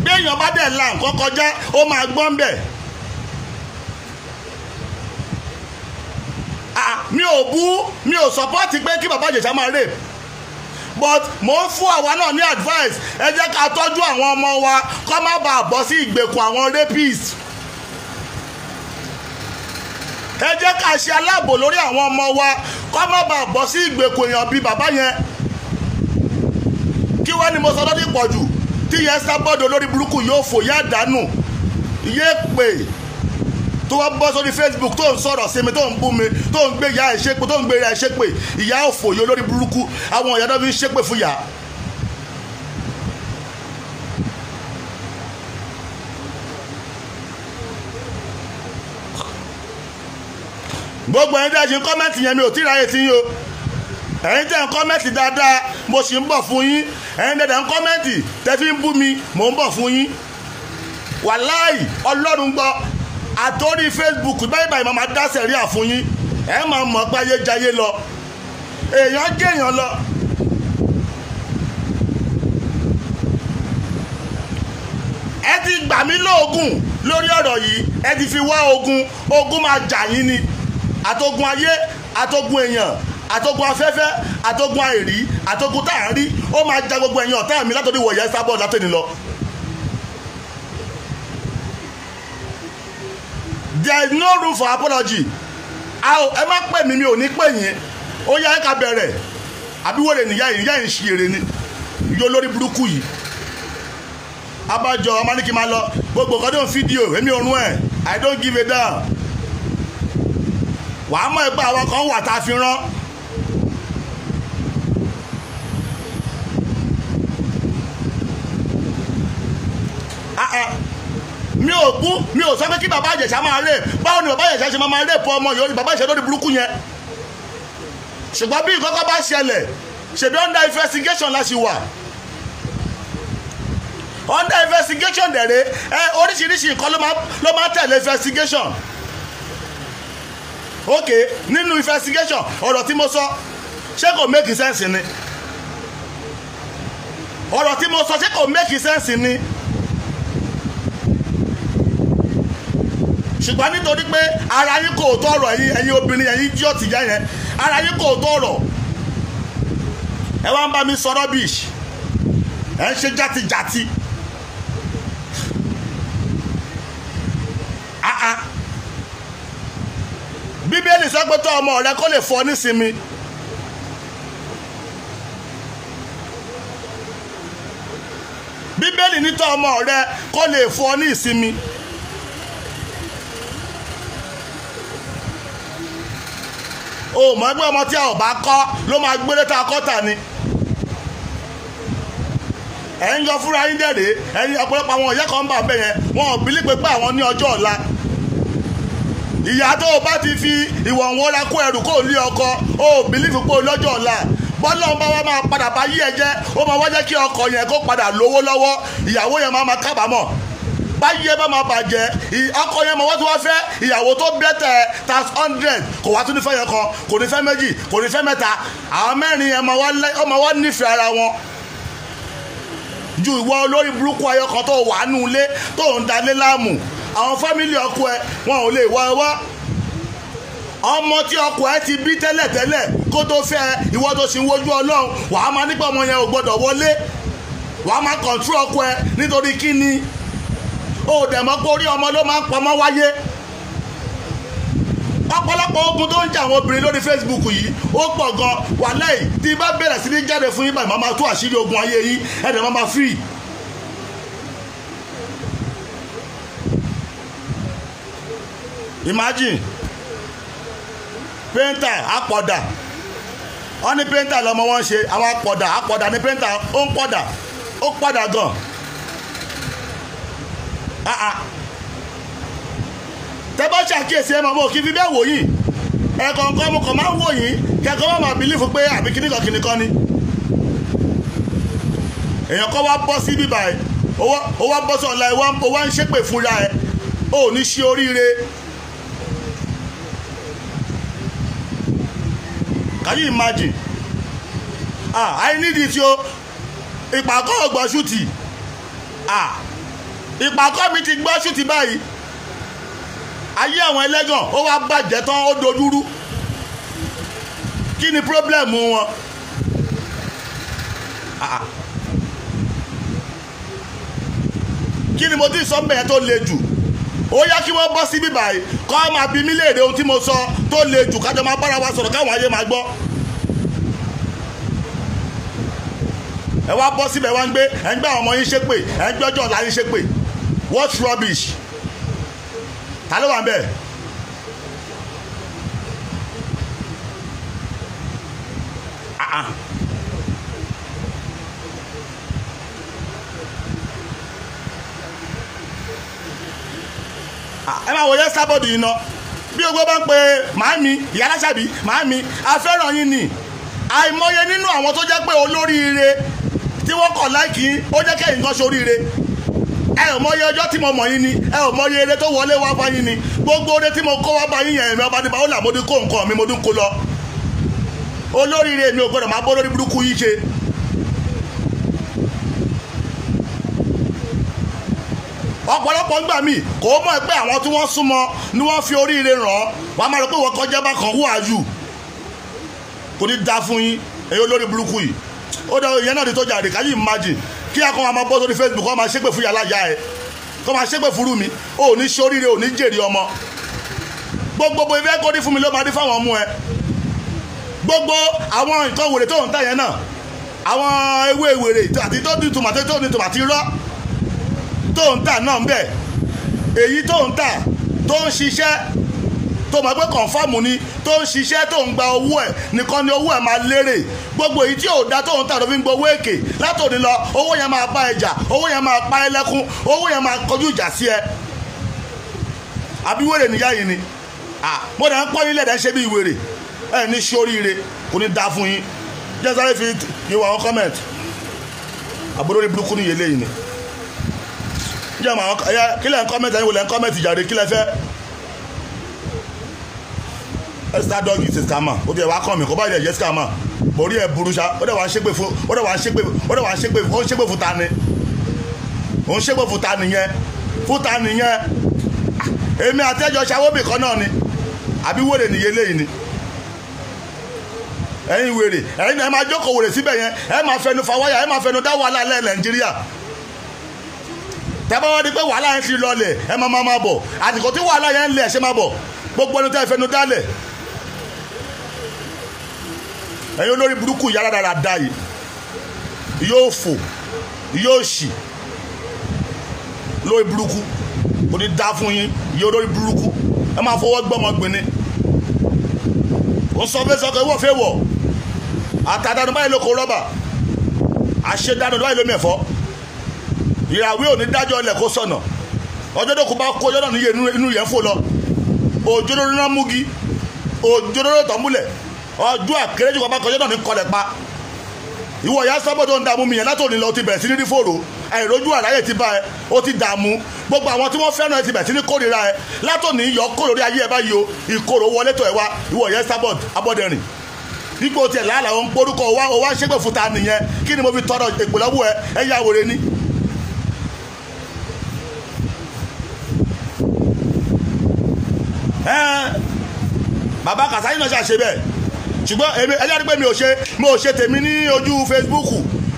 bí èèyàn bá dẹ̀ la nǹkan kọjá ó máa gbọ́n bẹ̀. mi ò sọpọ́ọ̀tì pé kí bàbá Ìjẹ̀ṣà máa rape but mo ń fún àwa náà ní advice ẹ jẹ́ ká tọ́jú àwọn ọmọ wa kó má bàa bọ́ sí ìgbèkùn àwọn rapists. ẹ jẹ́ ká ṣe aláàbò lórí àwọn ọmọ wa kó má bàa bọ́ sí ìgbèkùn èèyàn bíi bàbá yẹn. kí wá ni mo sọ lọ́dún pọ̀ jù tí yẹn sábọ́dọ̀ lórí burúkú yóò fò yá dànù yé pè tó wá bọ́ sórí Facebook tó ń sọ̀rọ̀ sí mi tó ń bú mi tó ń gbé ìyá ẹ̀ ṣépè tó ń gbé ìyá ẹ̀ ṣépè ìyá òfò yóò lórí burúkú àwọn ìyá náà fi ń ṣépè fún ìyá. gbogbo ẹni tẹ́ ṣe kọ́mẹ́ǹtì yẹn mi ò tí ì ráyè tí yín o ẹ̀yin tẹ́ ń kọ́mẹ́ǹtì dáadáa mo sì ń bọ̀ fún yín ẹ̀yin tẹ́ ń kọ́mẹ́ǹtì tẹ́ fi ń bú mi mò ń bọ̀ fún yín wàláì ọlọ́run gbọ́ àtòrí Facebook báyìí báyìí máa dá sẹ̀ríà fún yín ẹ̀ máa mọ̀ pé ayé jayé lọ èèyàn géèyàn lọ. ẹ ti gbà mí lóògùn lórí ọ̀rọ̀ yìí ẹ ti fi wá ogun máa jà yín ni àtogun ayé àtogun èèyàn àtogun afẹ́fẹ́ àtogun àìrí àtogun tá à ń rí ó máa ja gbogbo ẹ̀yin ọ̀tá mi látòdì wọ̀nyẹn sábọ̀ látòdì lọ. There is no room for apology. ẹ má pè mí mi ò ní pè yín ó yá ká bẹ̀rẹ̀ àbí wèrè nìyá yìí ń ṣe èrè ni yóò lórí burúkú yìí. abájọ ọmọ ní kí n máa lọ gbogbo nǹkan tó ń fídíò èmi òrùn ẹ̀ I don't give a damn. wàá mọ̀ ẹgbẹ́ àwọn kan wà tá a fi rán. mi ò sọ pé kí bàbá Ìjẹ̀ṣà máa rè báwo ni bàbá Ìjẹ̀ṣà ṣe máa rè fún ọmọ yìí bàbá Ìjẹ̀ṣà lórí burúkú yẹn ṣùgbọ́n bí nǹkan kan bá ṣẹlẹ̀ ṣèbí under investigation la ṣì wà under investigation dẹ̀rẹ̀ oríṣiríṣi nǹkan ló máa tẹ̀lé investigation ok nínú investigation ọ̀rọ̀ tí mo sọ ṣé kò make sense ni ọ̀rọ̀ tí mo sọ ṣé kò make sense ni ṣùgbọ́n nítorí pé ara yín kò tọrọ ẹ̀yin obìnrin ẹ̀yin jí ọ̀tí yá yẹn ara yín kò tọrọ ẹ wá ń bá mi sọ rubbish ẹ ń ṣe játijàti bíbélì sọ pé tọ́ ọmọ rẹ kó lè fọ nísinmi bíbélì ní tọ́ ọmọ rẹ kó lè fọ ní ìsinmi o mọ̀ ẹgbẹ́ ọmọ tí a ò bá kọ́ ló máa gbélé tá a kọ́ tà ni. ẹ̀yin jọ fúnra yín dẹ̀rẹ̀ ẹ̀yin ọ̀pọ̀lọpọ̀ àwọn ìyá kan ń bà bẹ́ẹ̀ yẹn wọn ò bílí pé àwọn ní ọjọ́ ọ̀la. ìyá tó o bá ti fi ìwọ̀n wọn ra kó ẹrù kó lé ọkọ o ò bílí fi pé lọ́jọ́ ọ̀la bọ́lá ọba wa máa padà bá yí ẹ jẹ́ ó máa wá jẹ́ kí ọkọ yẹn kó padà lówó lọ́wọ́ ìyàwó yẹn máa kábàámọ̀ báyìí ẹ bá máa bàjẹ́ ọkọ yẹn máa wá tó wá fẹ́ ìyàwó tó bẹ́tẹ̀ tas 100 kò wá tún ní fẹ́ yẹn kan kò ní fẹ́ méjì kò ní fẹ́ mẹ́ta àwọn mẹ́rin yẹn máa wá nífẹ̀ẹ́ ara wọn ju ìwọ olórí burúkú ayọ̀ kan tó wà nù ilé tó ń dalé láàmú àwọn fámìlì ọkọ ẹ wọn ò lè wá wá ọmọ tí ọkọ ẹ ti bí tẹ́lẹ̀tẹ́lẹ̀ kó tó fẹ́ ìwọ tó sì ń wojú ọlọ́run wàá máa nípa ọmọ yẹn ò gbọ́dọ̀ wọlé wàá máa kọ̀ǹtúrò ọkọ ẹ nítorí kí ni ó dẹ̀ mọ́ pé orí ọmọ ló máa ń pamọ́ wáyé ọ̀pọ̀lọpọ̀ ogun tó ń jà àwọn obìnrin lórí Facebook yìí ó pọ̀ gan wàláì tí bá bẹ̀rẹ̀ sí ní jáde fún yín báyìí máa tú àṣírí ogun ayé yín ẹ̀dẹ̀ máa free. Imagine painter apọ̀dà wọ́n ní painter lọ́mọ wọn ṣe àwọn apọ̀dà ní painter ó ń pọ̀dà ó pọ̀dà gan. Tẹ́ bá ṣàkíyèsí ẹ máa mọ̀ kí fi bẹ́ẹ̀ wò yìí ẹ̀kọ̀ọ̀kan mo kàn máa ń wò yìí kẹ́kọ̀ọ́ máa bìlífù pé àbí kíníkan ni èèyàn kan wá bọ́ sí bíbá ẹ̀ ó wá bọ́ sí ọ̀la ẹ̀ ó wá ń ṣépè fúnra ẹ̀ ó ní ṣe oríire. Can you imagine? I need it yo ìpàkọ́ ọgbọ̀n ṣùtì ìpàkọ́ mi ti gbọ́ ṣùtì báyìí ayé àwọn ẹlẹ́gàn ó wá bàjẹ́ tán ó dojúrú kí ni pírọ́blẹ̀mù wọn kí ni mo ti sọ bẹ́ẹ̀ tó le jù ó yá kí wọ́n bọ́ sí bíbá yìí kọ́ máa bí mí léèrè ohun tí mo sọ tó le jù kájọ máa bára wa sọ̀rọ̀ káwọn ayé máa gbọ́ ẹ wá bọ́ síbẹ̀ wá ń gbé ẹ ń gbé àwọn ọmọ yín ṣépè ẹ ń gbọ́jọ́ ọ̀la yín ṣépè what rubbish ta ló wà ń bẹ̀. ẹ máa wòye sábọ̀dù yìí ná bí ogbó bá ń pe màámi ìyá aláṣàbí màámi afẹ́ràn yín ni àìmọye nínú àwọn tó jẹ́ pé olóríire tí wọ́n kọ̀ láìkí ó jẹ́ kẹ́yìn kan ṣoríire ẹ ò mọye ọjọ́ tí mo mọ̀ yín ni ẹ ò mọye eré tó wọlé wá bá yín ni gbogbo eré tí mo kó wá bá yín yẹn ẹ̀mí ọba nípa ó là mo dín kó nǹkan mi mo dín kó lọ olóríire mi ò gbọ́dọ̀ máa bọ́ lórí burúkú yìí ṣe. ọ̀pọ̀lọpọ̀ ń gbà mí kò mọ̀ pé àwọn tí wọ́n súnmọ́ ni wọ́n fi oríire ràn án wàá máa rò pé wọ́n kọjá bá kan who are you kò ní dá fún yín èyí olórí burúkú yìí ó dá ìyẹn náà ní tó jàre can you imagine kí akọ́ máa bọ́ sórí Facebook kọ́ máa ṣépè fún yàrá ìyá ẹ̀ kọ́ máa ṣépè fúrú mi ò ní ṣoríire ò ní jèrè ọmọ gbogbo ìfẹ́ kó rí fún mi ló máa rí fáwọn ọmọ ẹ gbogbo àwọn nǹkan wèrè tó ń tà yẹn náà àwọn ewé wèrè àti tó ní tòmátì rọ́ tó ń tà náà ń bẹ̀ èyí tó ń tà tó ń ṣiṣẹ́ tó mọ̀ pé kọ̀ǹfàmù ni tó ń ṣiṣẹ́ tó ń gba owó ẹ̀ nìkan ni owó ẹ̀ máa lérè gbogbo èyí tí ò dá tó ń tà tó fi ń gbowó èké látòní lọ owó yẹn máa bá ẹ jà owó yẹn máa pa ẹ lẹ́kún owó yẹn máa kọjú ìjà sí ẹ àbí wèrè nìyá yìí ni mo dẹ̀ ń pọ́n nílẹ̀ dẹ̀ ṣe bí wèrè ẹ ní ṣoríire kò ní dá fún yín jẹ́ sáré fi ìwà àwọn comment àbúrò ní burúkú ní ìyẹlé yìí ni jẹ́ àwọn kílẹ̀ ń comment ẹ̀yin wò lẹ́ ń comment ìjàre kílẹ̀ fẹ́ Esther dog is a scammer ó ti ẹ̀ wá kàn mí kó bá yẹ scammer mo rí ẹ̀ burú ṣá ó dẹ̀ wá ń ṣépè fún ta ni ó ń ṣépè fún ta nìyẹn èmi àtẹ́jọ́ ṣàwọ́bì kan náà ni àbí wèrè nìyẹn léyìí ni ẹ̀yin wèrè ẹ̀yin ẹ máa jókòó wèrè síbẹ̀ yẹn ẹ máa fẹnu fa wáyà ẹ máa fẹnu dá wàhálà lẹ́ Nàìjíríà tẹ́bá wọ́n di pé wàhálà yẹn ti lọlẹ̀ ẹ máa bọ̀ àsìkò tí wàhálà yẹn ń lẹ̀ ṣe máa bọ̀ gbogbo ẹni tẹ́ ẹ fẹnu dálẹ̀ ẹ̀yin olórí burúkú yàrá dáadáa yìí yóò fò yóò ṣì lórí burúkú kò ní dá fún yín yóò lórí burúkú ẹ máa fọwọ́ gbọ́mọ gbin ni ó sọ fẹ́ sọkọ ìwọ fẹ́ wọ̀ àtàdánù báyìí ló kó rọ́bà àṣedánù báyìí ló mẹ̀fọ́ ìràwé ò ní dájọ́ ilẹ̀ kó sọ̀nà ọjọ́ tó kó bá kó ọjọ́ náà níye inú yẹn fò lọ òjò lórí náà múgi òjò lórí tọ́múlẹ̀ ọjọ́ àkérèjì kan bá kọjọ́ náà ní kọlẹ̀ pa ìwọ ìyá sábọ̀ tó ń dààmú mi yẹn látòní lọ ti bẹ̀rẹ̀ sí ní rí fòrò àìrójú àráyè ti bá ẹ ó ti dààmú gbogbo àwọn tí wọ́n fẹ́ràn ẹ ti bẹ̀rẹ̀ sí ní kórìíra ẹ látòní yọ kó lórí ayé ẹ báyìí o ìkorò wọlé tó ẹ wá ìwọ ìyá sábọ̀ abọ́dẹrìn dípò tiẹ̀ làálà ó ń porúkọ ó wá ṣépè fún ta nìyẹn kí ni mo fi tọrọ èpè lọ́wọ́ ẹ yá wèrè ni. Bàbá Kàsáyì náà ṣàṣe bẹ́ẹ̀ ṣùgbọ́n èmi ẹjọ́ rí pé mi ò ṣe tèmi ní ojú Facebook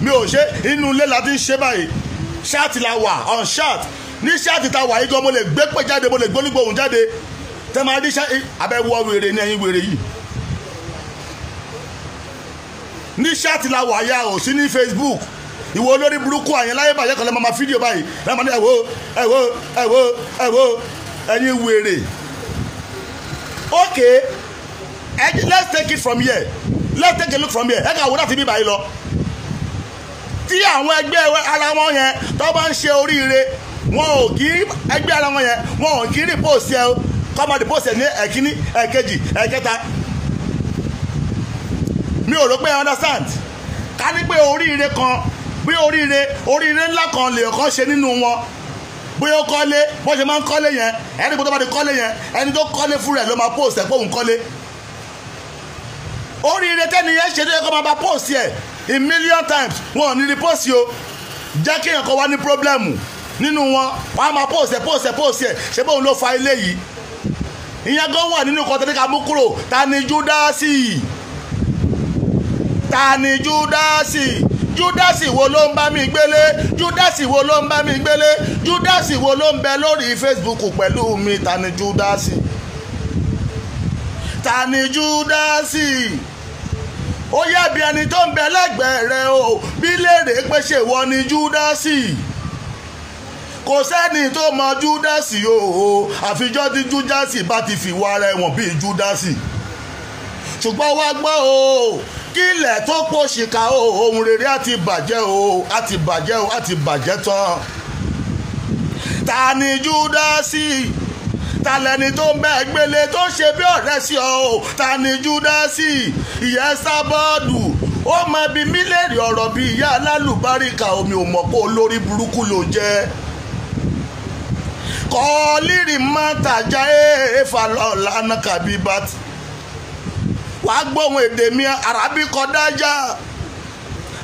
mi ò ṣe inú ilé la ti ń ṣe báyìí ṣáàtì la wà on ṣáàt ní ṣáàtì ta wà yìí gan mo lè gbé pè jáde mo lè gbólígbòhùn jáde tẹ́ máa rí abẹ́wọ́ wèrè ní ẹ̀yìn wèrè yìí ní ṣáàtì la wà ya ò sí ní Facebook ìwọ olórí burúkú àyẹn láyé bàjẹ́ kan lẹ́ máa fídíò báyìí lẹ́ẹ̀ máa ní ẹ̀wọ́ ẹ̀yìn wèrè. Okay, let's take it from here. Let's take a look from here. Ẹ kà wọ́n láti bí báyìí lọ. Tí àwọn ẹgbẹ́ ara wọn yẹn tó bá ń ṣe oríire, wọn ò kí ẹgbẹ́ ara wọn yẹn, wọn ò kí repost ẹ o. Kọ́mọ repost ẹ ní ẹ̀kíní, ẹ̀kejì, ẹ̀kẹta. Mi ò rò pé understand. Ká ní pé oríire kan, bí oríire ńlá kan lè kọ́ ṣe nínú wọn. Bóyá ó kọ́lé bó ṣe máa ń kọ́lé yẹn ẹni tó bá ti kọ́lé yẹn ẹni tó kọ́lé fún rẹ̀ ló máa post ẹ̀ pé òun kọ́lé oríire tẹ́ni yẹn ṣe tó yẹ kó máa bá post ẹ̀ in million times wọn ò ní rí post o jẹ́ kí èèyàn kan wá ní pírọ́blẹ́mù nínú wọn wọ́n á máa post ẹ̀ ṣé bóun ló fa ilé yìí ìyẹn gan wà nínú kan tẹ́lẹ̀ ká mú kúrò ta ni Júdásì Júdásì wo ló ń bá mi gbélé Júdásì wo ló ń bá mi gbélé Júdásì wo ló ń bẹ lórí Facebook pẹ̀lú mi ta ni Júdásì ó yẹ bí ẹni tó ń bẹ lẹ́gbẹ̀ẹ́ rẹ o bí léèrè pé ṣe wọ ni Júdásì kò sẹ́ni tó mọ Júdásì o àfijọ́ tí Júdásì bá ti fìwà rẹ̀ wọ̀n bíi Júdásì ṣùgbọ́n wá gbọ́ o kílẹ̀ tó pọ̀ ṣìkà o ohun rere àti bàjẹ́ tán ta ni Júdásì ta lẹni tó ń bẹ gbélé tó ń ṣe bí ọ̀rẹ́ sí ọ o ta ni Júdásì ìyẹn sábọ́ọ̀dù ó mọ bí mílíọ̀nù ọ̀rọ̀ bí ìyá alálùbáríkà omi ò mọ̀ pé olórí burúkú ló jẹ́ kọ́ọ̀lìrì má tàjà èèfà lọ́la náà kàbí bàtì wàá gbóhùn èdè mi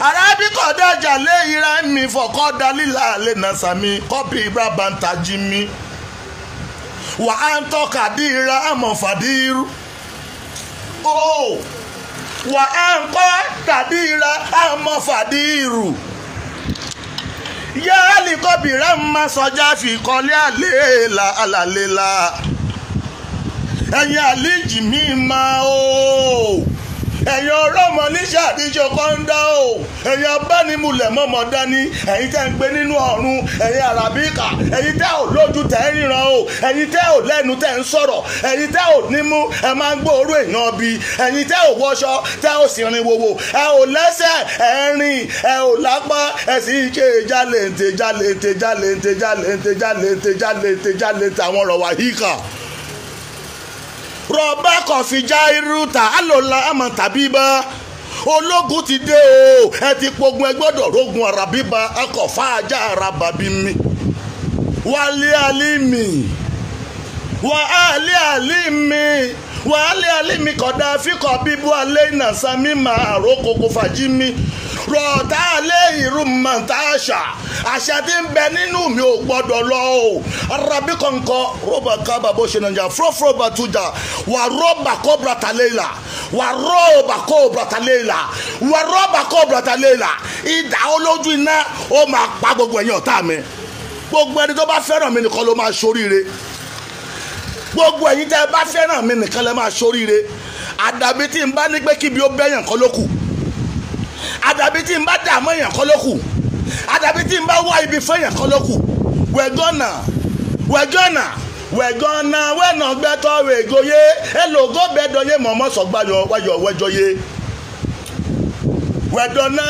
arábíkọ̀dájà lé ira mi fọ̀kọ́ dalílà lè nà sàmì kọ́pì ibrahima jí mi wàá ń tọ́ka díra àmọ̀ fàdírú wàá ń kọ́ tàdíra àmọ̀ fàdírú yáàlì kọ́pì rẹ̀ máa sọjá fi kọ́lé àléèlà àlàléèlà ẹ̀yin àlejì mi máa o ẹ̀yin ọlọ́mọ níṣẹ́ àdíjọ kọ́ńdá o ẹ̀yin abánimúlẹ̀ mọ́mọ́ dání ẹ̀yin tẹ́ ń gbé nínú ọ̀run ẹ̀yin àràbíkà ẹ̀yin tẹ́ ò lójú tẹ́ ń ríran o ẹ̀yin tẹ́ ò lẹ́nu tẹ́ ń sọ̀rọ̀ ẹ̀yin tẹ́ ò nímú ẹ máa ń gbóòórùn èèyàn bí ẹ̀yin tẹ́ ò wọṣọ tẹ́ ò sì rìn wòwò ẹ ò lẹ́sẹ̀ ẹ rìn ẹ ò lápá ẹ sì ń ṣe jálente àwọn ọ̀rọ̀ wàhíkà rọ̀bá kọ̀fì já irú ta àlòlá àmọ̀ tàbí bá ológun ti dé o ẹ ti pogun ẹ gbọ́dọ̀ rogun àràbíbá akọ̀fà ajá àràbàbí mi wálé àlímì kọ̀dá fíkọ̀ bíbú alẹ́ ìnàsámi máa rókòkò fàjí mi rọ̀ọ̀tá alẹ́ ìrú mọ̀tàṣà àṣà tí ń bẹ nínú mi ò gbọ́dọ̀ lọ o arábí kọ̀ǹkọ̀ rọ́bà kábà bó ṣe nàìjà fúrọ́fúrọ́ bá tújà wà rọ́bà kó brataléla ìdá olójú iná ó máa pa gbogbo ẹ̀yìn ọ̀tá mi gbogbo ẹni tó bá fẹ́ràn mi nìkan ló máa ṣoríire gbogbo ẹ̀yin tẹ́ ẹ bá fẹ́ràn mi nìkan lẹ́ máa ṣoríire àdàbí tí n bá ní pé kíbi ó bẹ́yàn kọ́ ló kù àdàbí tí n bá dààmú èèyàn kọ́ ló kù àdàbí tí n bá wá ibi fẹ́yàn kọ́ ló kù we're gonna wẹ̀gànnà wẹ̀nà gbẹ́tọ̀ wẹ̀gọ́yé ẹlògó bẹ́ẹ̀dọ̀yé mọ̀mọ́ sọ̀gbàyọ̀ wáyọ̀ wẹ́jọ́yé wẹ̀dọ̀nà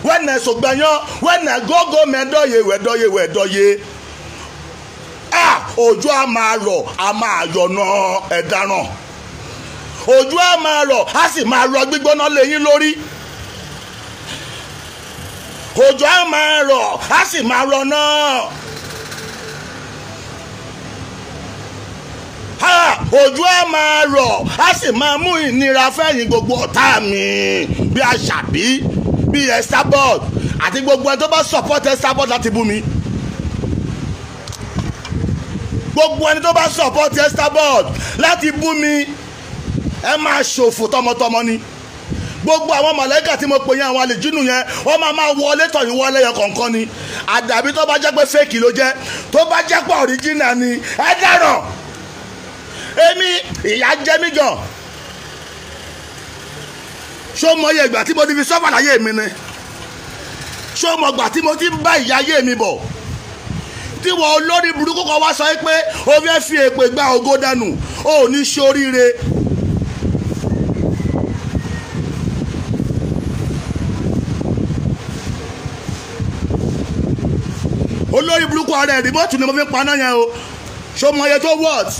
wẹ̀nà sọ̀gbàyọ̀ wẹ̀nà gógó mẹ́dọ̀yé wẹ̀dọ̀yé òjò a máa rọ̀ a máa yọ̀nà ẹ̀dáràn òjò a máa rọ̀ a sì máa rọ̀ gbígbóná lẹ́yìn lórí òjò a máa rọ̀ a sì máa rọ̀ náà òjò a máa rọ̀ a sì máa mú ìnira fẹ́yìn gbogbo ọ̀tá mi bí Àṣàbí bí Esabod àti gbogbo ẹni tó bá support Esabod láti bú mi gbogbo ẹni tó bá support Esabod láti bú mi ẹ máa ṣòfò tọmọtọmọ ni gbogbo àwọn mọ̀lẹ́kà tí mo pè yẹn àwọn àlejò yẹn wọ́n máa wọlé tọ̀yìn wọlé yẹn kọ̀ọ̀kan ni àdàbí tó bá jẹ́ pé fake ló jẹ́ tó bá jẹ́ pé original ni ẹ dáràn èmi ìyá jẹ́ mí gan ṣó mọ iye ìgbà tí mo ti fi sọ́fà láyé mi ni ṣó mọ ìgbà tí mo ti bá ìyá ayé mi bọ̀ tí wọ́n olórí burúkú kan wá sọ pé o fẹ́ fi èpè gba ògo dànù o ò ní ṣoríire. olórí burúkú ọ̀rẹ́ rìmọ́tù ni mo fi paná yẹn o ṣó mọ iye tó wọ́ọ̀t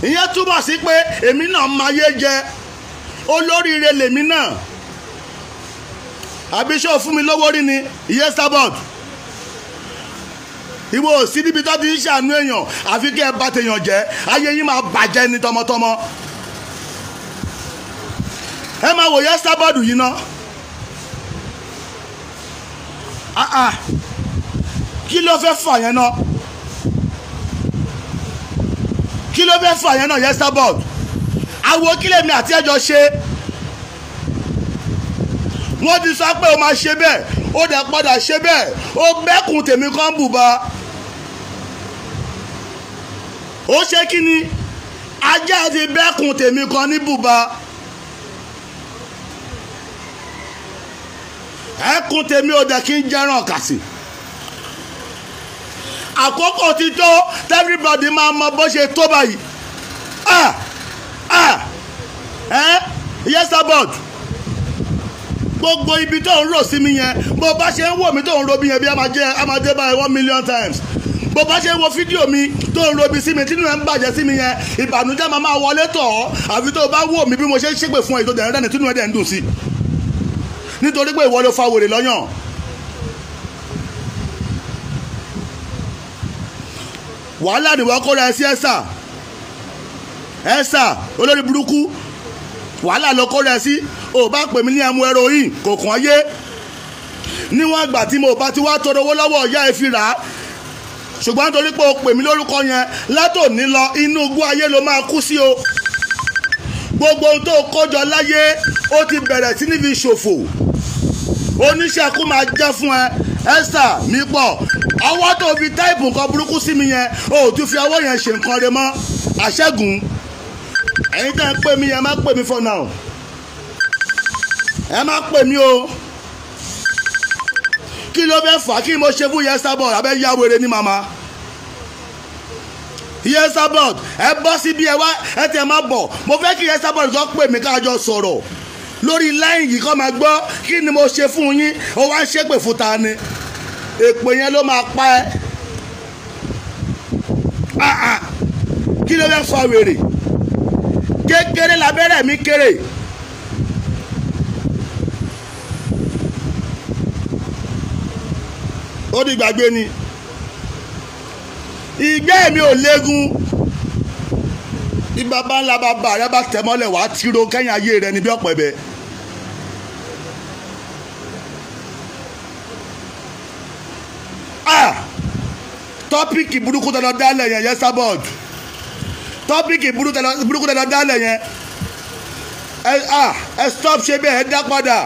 ìyẹn túmọ̀ sí pé èmi náà máa yé jẹ olóríire lèmi náà àbí ṣó fún mi lówó rí ni ìyẹn Esabod ìwọ ò sí níbi tó ti ń ṣàánú èèyàn àfi kí ẹ bá tèèyàn jẹ́ ayé yín máa bàjẹ́ ní tọmọtọmọ ẹ máa wòye Esabod yìí ná kí ló fẹ́ fà yẹn náà kí ló fẹ́ fà yẹn náà yẹn Esabod àwo kílẹ̀ mi àti ẹjọ́ ṣe wọ́n ti sọ pé o máa ṣe bẹ́ẹ̀ ó dẹ̀ padà ṣe bẹ́ẹ̀ ó bẹ́kùn tèmi kan bùbá ó ṣe kí ni ajá ti bẹ́kùn tèmi kan ní bùbá ẹkùn tèmi ò dẹ̀ kí ń jẹ́ràn kàsì àkókò ti tó everybody máa mọ bó ṣe tó báyìí yes Esabod gbogbo ibi tó ń rò sí mi yẹn bó bá ṣe ń wò mí tó ń ro bí yẹn bí a máa dé báyìí 1 million times bó bá ṣe ń wo fídíò mi tó ń robi sí mi tí nínú ẹ̀ ń bàjẹ́ sí mi yẹn ìbànújẹ́ máa wọlé tọ̀ ọ́ àfi tó bá wò mí bí mo ṣe ń ṣépè fún ẹ̀ tó dẹ̀rẹ́ dẹ́ni tí nínú ẹ̀ dẹ̀ ń dùn sí nítorí pé ìwọ ló fa wèrè lọ́yàn. wàhálà ni wọ́n kóra ẹ sí ẹ̀sà olórí burúkú wàhálà ló kóra ẹ sí ò bá pè mí ní ẹmu heroin kò kàn yé níwọ̀n ìgbà tí mo bá ti wá tọrọ owó lọ́wọ́ ìyá ẹ fi rà á ṣùgbọ́n nítorí pé o pè mí lórúkọ yẹn látòní lọ inú igbó ayé ló máa kú sí o gbogbo ohun tó kójọ láyé ó ti bẹ̀rẹ̀ sí níbi ṣòfò oníṣẹ́ kú máa jẹ́ fún ẹ ẹ́sà mi pọ̀ ọwọ́ tó fi táìpù nǹkan burúkú sí mi yẹn o ò tún fi ọwọ́ yẹn ṣe nǹkan rẹ mọ́ àṣẹ́gun ẹ̀yin tẹ́ ń pè mí yẹn má pè mí for now ẹ má pè mí o kí ló fẹ́ fà kí mo ṣe fún yẹn Esabod abẹ́ yá wèrè ní màmá yẹn Esabod ẹ bọ́ síbi ẹ wá ẹ tẹ̀ má bọ̀ mo fẹ́ kí yẹn Esabod kan pè mí kájọ sọ̀rọ̀ lórí láyìn yìí kọ́ máa gbọ́ kí ni mo ṣe fún yín ó wá ń ṣépè fún ta ni èpè yẹn ló máa pa ẹ́ kí ló fẹ́ fa wèrè kékeré lábẹ́rẹ́ mi kéré ó di gbàgbé ni ìgbẹ́ mi ò léegun ìbàbá ńlá bàbá rẹ bá tẹ̀ mọ́lẹ̀ wá tìrò kẹ́yìn ayé rẹ níbi ọ̀pọ̀ ẹ̀bẹ̀. tọ́pìkì burúkú tẹ̀lọ́ dálẹ̀ yẹn Esabod tọ́pìkì burúkú tẹ̀lọ́ dálẹ̀ yẹn ẹ stop ṣe bẹ́ẹ̀ ẹ dá padà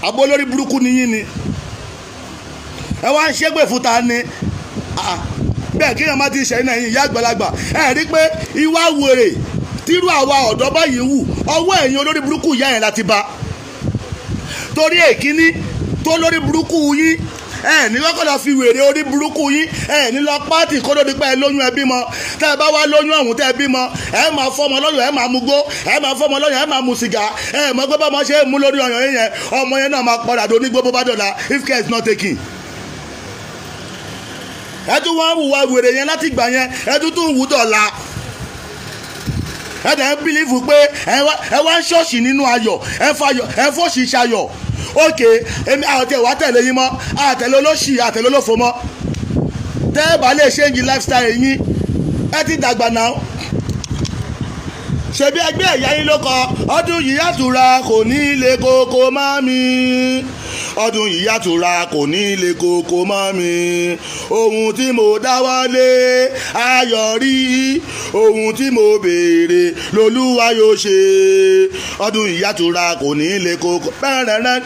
àbó lórí burúkú nìyí ni ẹ wá ń ṣégbè fún ta ni bẹ́ẹ̀ kí èèyàn má ti ṣẹ̀yìn náà yìí ìyá àgbàlagbà ẹ rí pé ìwà wèrè tírú àwa ọ̀dọ́ báyìí ń wù ọwọ́ ẹ̀yìn olórí burúkú ìyá yẹn láti bá torí èkíní tó lórí burúkú yín ẹ ní kọ́kọ́ lọ fi wèrè orí burúkú yín ẹ ní lọ pátì kó ló di pé ẹ lóyún ẹ bímọ tẹ́ ẹ bá wá lóyún ọ̀hún tẹ́ ẹ bímọ ẹ máa fọmọ lọ́yàn ẹ máa mu gbó ẹ máa fọmọ lọ́yàn ẹ máa mu sìgá ẹ mọ pé bọ́mọ ṣe é mú lórí ọyàn yẹn ọmọ yẹn náà máa padà dé onígbó bó bá dọ̀la if care is not taken. ẹ tún wọ́n wùwà wèrè yẹn láti gbà yẹn ẹ tún wù dọ̀la ẹ dẹ̀ ń bílífù pé ẹ wá ń ṣọ́ọ̀ṣì nínú ayọ̀ ẹ fọ́ọ̀ṣì ṣayọ̀ ókè èmi àtẹ wá tẹ̀lé yín mọ́ àtẹ̀lé olóṣì àtẹ̀lé olófo mọ́ tẹ́ ẹ bá lè ṣéǹjì lifestyle yín ẹ ti dàgbà náà ṣebí ẹgbẹ́ ẹ̀yà yín ló kọ ọdún yìí yàtúra kò ní ilé koko mọ́ mi ọdún yìí yàtúra kò ní ilé koko mọ́ mi ohun tí mo dáwọ́lé ayọ̀ rí ohun tí mo béèrè lolúwa yóò ṣe ọdún yìí yàtúra kò ní ilé koko pẹ́rẹ́rẹ́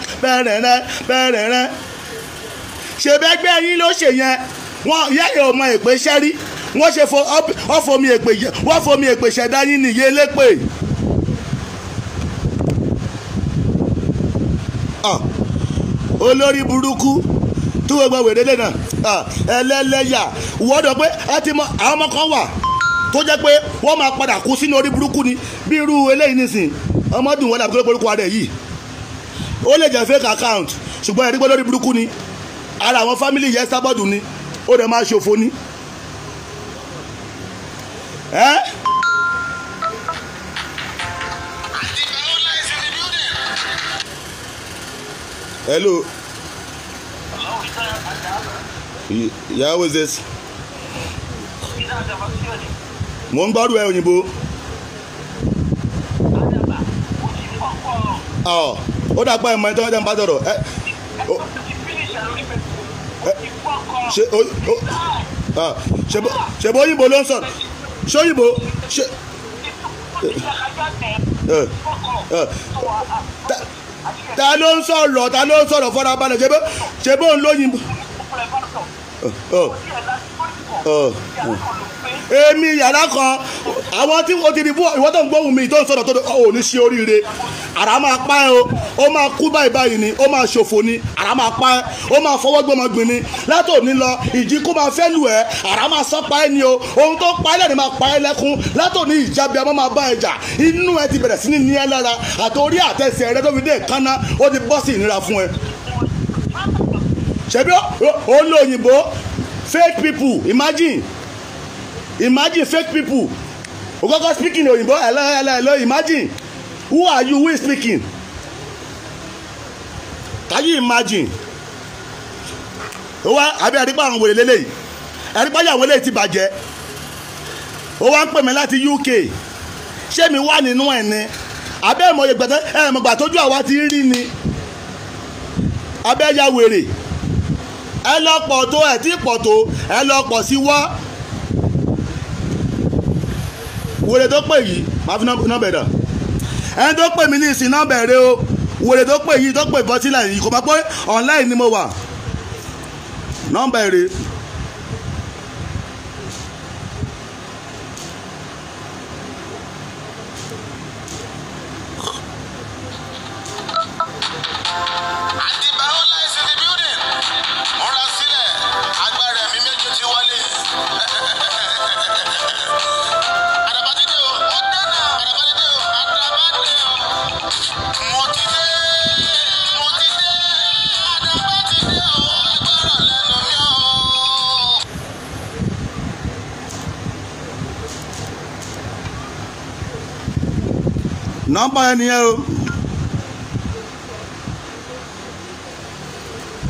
ṣebí ẹgbẹ́ yín ló ṣe yẹn wọ́n yẹ́yẹ́ ọmọ ìpè ṣẹ́rí wọ́n ṣe wọ́n fomi èpè ṣẹ̀dá yín nìyé lépè. olórí burúkú tí wọ́n gbọ́ wèrè lẹ́nà ẹlẹ́lẹ́yà wọ́dọ̀ pé ẹ ti mọ àwọn ọmọ kan wà tó jẹ́ pé wọ́n máa padà kú sínú orí burúkú ni bí irú eléyìí nìsín ọmọdún wọn làbí orúkọ rẹ̀ yìí ó lè jẹ́ fake account ṣùgbọ́n ẹ̀rí pé lórí burúkú ni ara àwọn fámìlì yẹn sábọ́dù ni ó dẹ̀ máa ṣòfò ni. Hello. Yeah, who is this? Mo ń gbọ́dọ̀ ẹ òyìnbó. Ó dàgbà ẹ̀mọ́ ẹ̀tọ́ ẹ̀dẹ̀ ń bá dọ̀rọ̀. Ṣe bó òyìnbó ló ń sọ̀rọ̀. Ṣé òyìnbó ṣe. Ta ló ń sọ̀rọ̀ fọ́nra balẹ̀ ṣe bó ń lóyìnbó. Èmi yàrá kan àwọn tí o ti di fún ìwọ́n tó ń gbóhùn mi tó ń sọ̀rọ̀ tó ò ní ṣe oríire àrà máa pa ẹ́ o ó máa kú báyìí ni ó máa ṣòfò ni àrà máa pa ẹ́ ó máa fọwọ́ gbọ́mọ gbìn ni látòní lọ ìjì kó máa fẹ́ lù ẹ́ àrà máa sọ pa ẹ́ ni o ohun tó pa ẹ́ lẹ́ni máa pa ẹ́ lẹ́kún látòní ìjàbí ọmọ máa bá ẹ jà inú ẹ ti bẹ̀rẹ̀ sí ní ẹ lára àtòrí àtẹsẹ̀ rẹ tó fi dé kánná ó ti bọ́ sí ìnira fún ẹ. ṣebí ó lo òyìnbó fake people imagine fake people who go speaking òyìnbó hello imagine who are you who is speaking can you imagine ó wá àbí àdìpá àwọn wèrè lélẹ́yìí àdìpá yà wọlé ti bàjẹ́ ó wá ń pè mí láti UK ṣé mi wà nínú ẹ̀ ni abẹ́ ìmọ̀ ìgbàtẹ́ ẹ̀mọ̀gbà tójú àwa ti rí ni abẹ́ ya wèrè ẹ lọ pọ̀ tó ẹ̀ tí pọ̀ tó ẹ lọ pọ̀ sí wá wèrè tó pè yìí máa fi nọ́mbà ẹ̀dà ẹni tó pè mí ní ìsìn nọ́mbà ẹ̀rẹ́ o wèrè tó pè yìí tó pè bọ́tílà yìí kò bá pé online ni mo wà nọ́mbà ẹ̀rẹ́. nọ́mbà ẹni yẹn o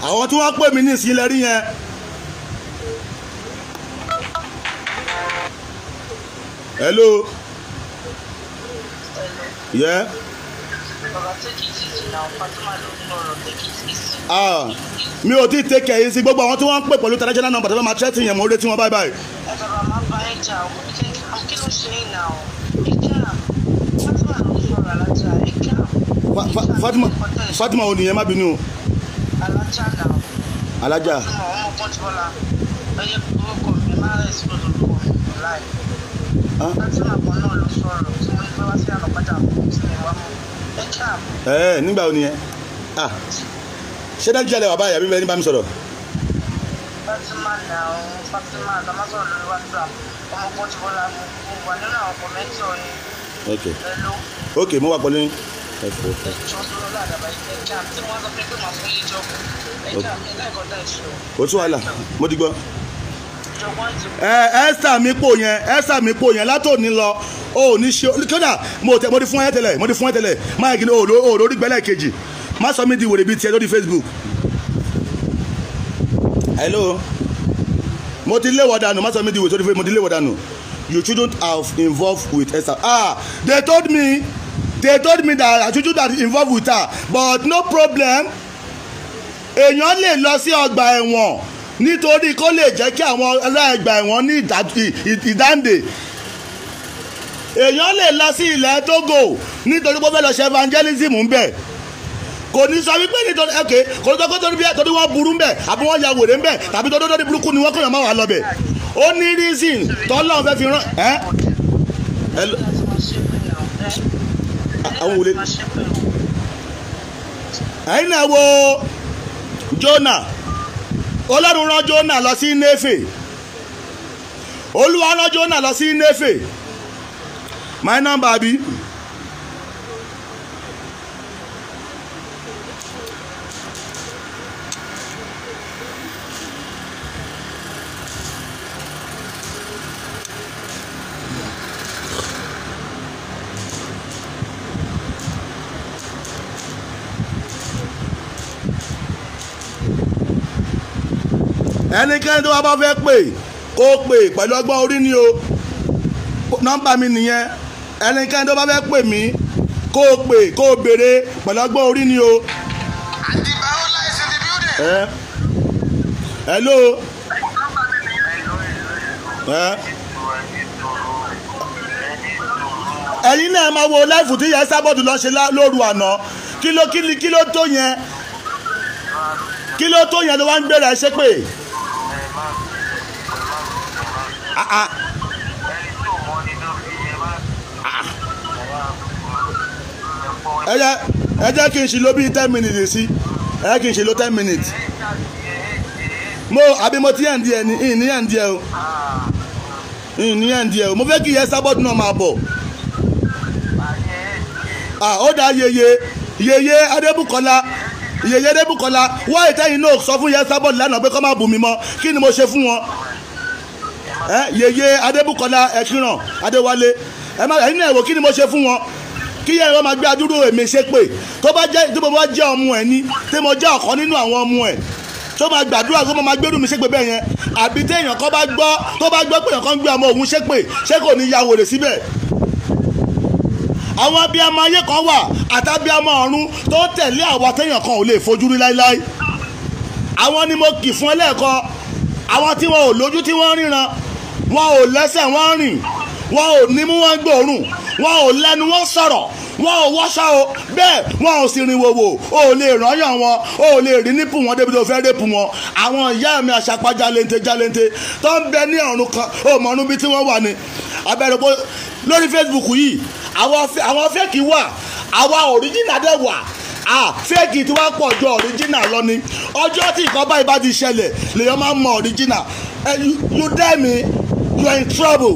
àwọn tí wọ́n pè mí ní ìsìnlẹ̀ rí yẹn hello yeah mi ò tí take care yìí sí gbogbo àwọn tí wọ́n ń pè pẹ̀lú traditional number tó bá máa tẹ́tì yẹn mo retí wọn bye bye. Fatima ò nìyẹn má bínú. Alájà náà. Alájà. Ọmọ Pọ́ńtíbọ́lá ẹyẹ orúkọ mi máa ń ẹ̀sìn lọ́dọ̀ láì. Fatima kan náà ló sọ̀rọ̀ tí wọ́n gbé wá sí àlọ́pàdà fún ti wá mọ́. Ẹ káàbọ̀. Nígbà wo nìyẹn? Ṣé dájú alẹ́ wà báyìí àbí bẹ́ẹ̀ ní bá mi sọ̀rọ̀? Fatima now, Fatima, I'm also on WhatsApp. I'm going to go live. I'm going to comment on it. Okay. Hello. Okay, mo wà pẹ̀lú yín. O tún wàhálà, mo ti gbọ́. Esther mi pò yẹn látòní lọ o ní ṣe kódà mo ti fún ẹ tẹ́lẹ̀ máa kí ni o lórí gbẹ́lẹ̀ kejì má sọ mi di wèrè bíi tiẹ̀ lórí Facebook. Hello, mo ti léwọ̀ dànù má sọ mi di wèrè sórí Facebook, mo ti léwọ̀ dànù. You shouldn't have involved with Esther. They told me that I shouldn't have involved with her, but no problem. Èèyàn lè lọ sí ọgbà ẹ̀wọ̀n nítorí kó lè jẹ́ kí àwọn ọlọ́ọ̀gbà ẹ̀wọ̀n ní ìdáǹdè. Èèyàn lè lọ sí ilẹ̀ Togo nítorí pé ó fẹ́ lọ ṣe evangelism ń bẹ̀. Kò ní sọ wípé nítorí kò ní sọ pé torí wọ́n burú ń bẹ̀ àbí wọ́n ya wèrè ń bẹ̀ tàbí torí burúkú ni wọ́n kọ́ yàn máa wà lọ bẹ̀. Ó ní reason tọ́lọ́ fẹ́ fi rán àwọn wòlé. Ẹ̀yin náà wo Jonah, Ọlọ́run rán Jonah lọ sí Néfè, Olúwa rán Jonah lọ sí Néfè. My number bí ẹnikẹ́ni tó bá fẹ́ pè kó pè pẹ̀lú ọgbọ́n orí ni o, nọ́mbà mi nìyẹn. Ẹnikẹ́ni tó bá fẹ́ pè mí kó pè kó béèrè pẹ̀lú ọgbọ́n orí ni o. Hello. Ẹ̀yin náà máa wo láìfù tí yẹn sábọ̀dù lọ ṣe lóru àná kí ló tó yẹn ló wá ń gbéra ẹ ṣépè. Ẹ jẹ́ kí n ṣe ló bí 10 minutes sí, ẹ jẹ́ kí n ṣe ló 10 minutes. Àbí mo ti yàn díẹ̀ ní ìníyàn díẹ̀ o, mo fẹ́ kí yẹ sábọ́dù náà máa bọ̀. Ó dá yeye Adébùkọ́lá wọ́n ìtẹ́yìn náà sọ fún yẹ sábọ́dù lánàá pé kọ́ máa bù mí mọ́, kí ni mo ṣe fún wọn? Yeye Adébùkọ́lá Ẹ̀kíràn Adéwálé ẹ̀yin náà wò kí ni mo ṣe fún wọn? Kí yẹn wọ́n máa gbé adúrú èmi ṣépè tó bá jẹ́ ọmọ ẹ̀ ní tí mo jẹ́ ọ̀kan nínú àwọn ọmọ ẹ̀ tó máa gbàdúrà tó máa gbẹ́rù mi ṣépè bẹ́ẹ̀ yẹn, àbí téèyàn kan bá gbọ́ pé èèyàn kan gbé ọmọ òun ṣépè ṣé kò ní ya wèrè síbẹ̀? Àwọn abiyamọ ayé kan wà àtàbíamọ ọ̀run tó tẹ̀lé àwa téèyàn kan ò lè fojú rí láíláí. Àwọn ni mo kì fún ẹlẹ́ẹ̀kan, àwọn tí wọn ò lójú tí wọ́n ríran, wọn ò lẹ́sẹ̀ wọ́n rìn, wọn ò nímú wọn gbòòrùn, wọn ò lẹ́nu wọn sọ̀rọ̀, wọn ò wọ́ṣọ o bẹ́ẹ̀ wọn ò sì rìn wòwò, o ò lè rányàn wọn, o ò lè rí nípù wọn débi tó fẹ́ rẹ́pù wọn. Àwọn ìyá mi àṣàpá jalente tó ń bẹ ní ọ̀run kan ó mọ̀ ọ́nú bí tí wọ́n wà ní abẹ́rẹ́ pé lórí Facebook yìí àwọn fẹ́ẹ̀kì wà, àwa òríjìnà dẹ̀ wà. Fẹ́ẹ̀kì tí wọ́n pọ̀ ju òríjìnà lọ ni. Ọjọ́ tí nǹkan báyìí bá ti ṣẹlẹ̀ lèèyàn máa ń mọ òríjìnà. You dare me, you are in trouble.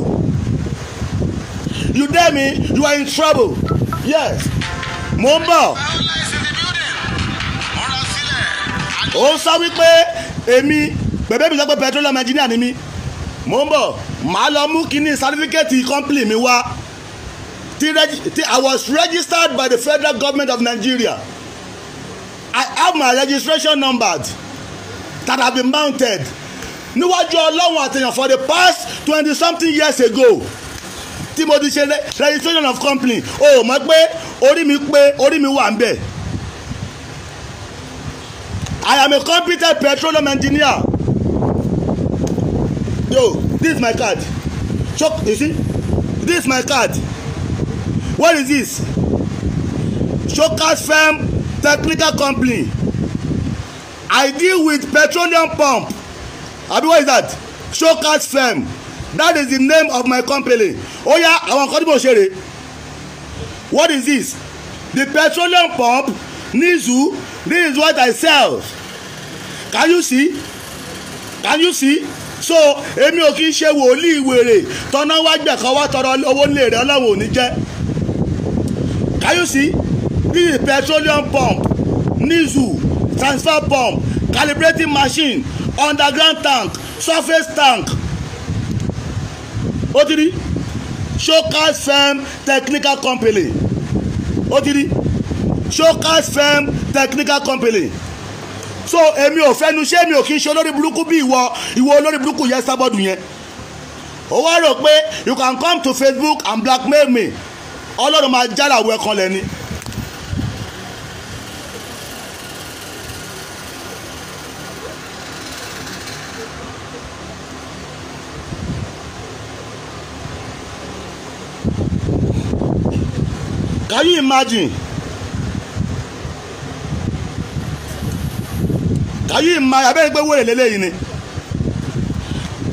You dare me, you are in trouble. Yes. Mo ń bọ̀. Ó sọ wípé èmi bẹ̀bẹ̀ mi sọ pé petroleum engineer ni mí. Mo ń bọ̀. Màá lọ mú kíní certificate company mi wá. I was registered by the federal government of Nigeria. I have my registration numbers that have been mounted. Níwájú Ọlọ́run àtẹ̀yàn for the past 20-something years ago. Tí mo ti ṣe registration of company, o mọ̀ pé orí mi wà ń bẹ̀. I am a competent petroleum engineer. Yo, this is my card. So, you see, this is my card. What is this? Showcase Firm Technical Company. I deal with petroleum pump. Abi, what is that? Showcase Firm. That is the name of my company. Oh yeah, àwọn kan tí mo ṣe rè. What is this? The petroleum pump, Nizu. This is what I sell. Can you see? can you see? So èmi ò kì í ṣe wòlíì wèrè tọ́nà wá gbẹ̀kan wá tọrọ owó nílé rẹ̀ ọlọ́run ò ní jẹ́. Can you see? This is petroleum pump, nizu, transfer pump, calibrating machine, underground tank, surface tank. Ó ti rí? Showcase firm technical company. Ó ti rí? Showcase firm technical company. So èmi ò fẹ́nu ṣé mi ò kí ń ṣe olórí burúkú bí ìwọ olórí burúkú yẹn sábọ́dù yẹn. Ó wá rò pé you can come to Facebook and blackmail me. Ọlọ́run máa jára àwọ̀ ẹ̀kan lẹ́ni. Can you imagine? Abẹ́rẹ́ pé wèrè lélẹ́yìn ni.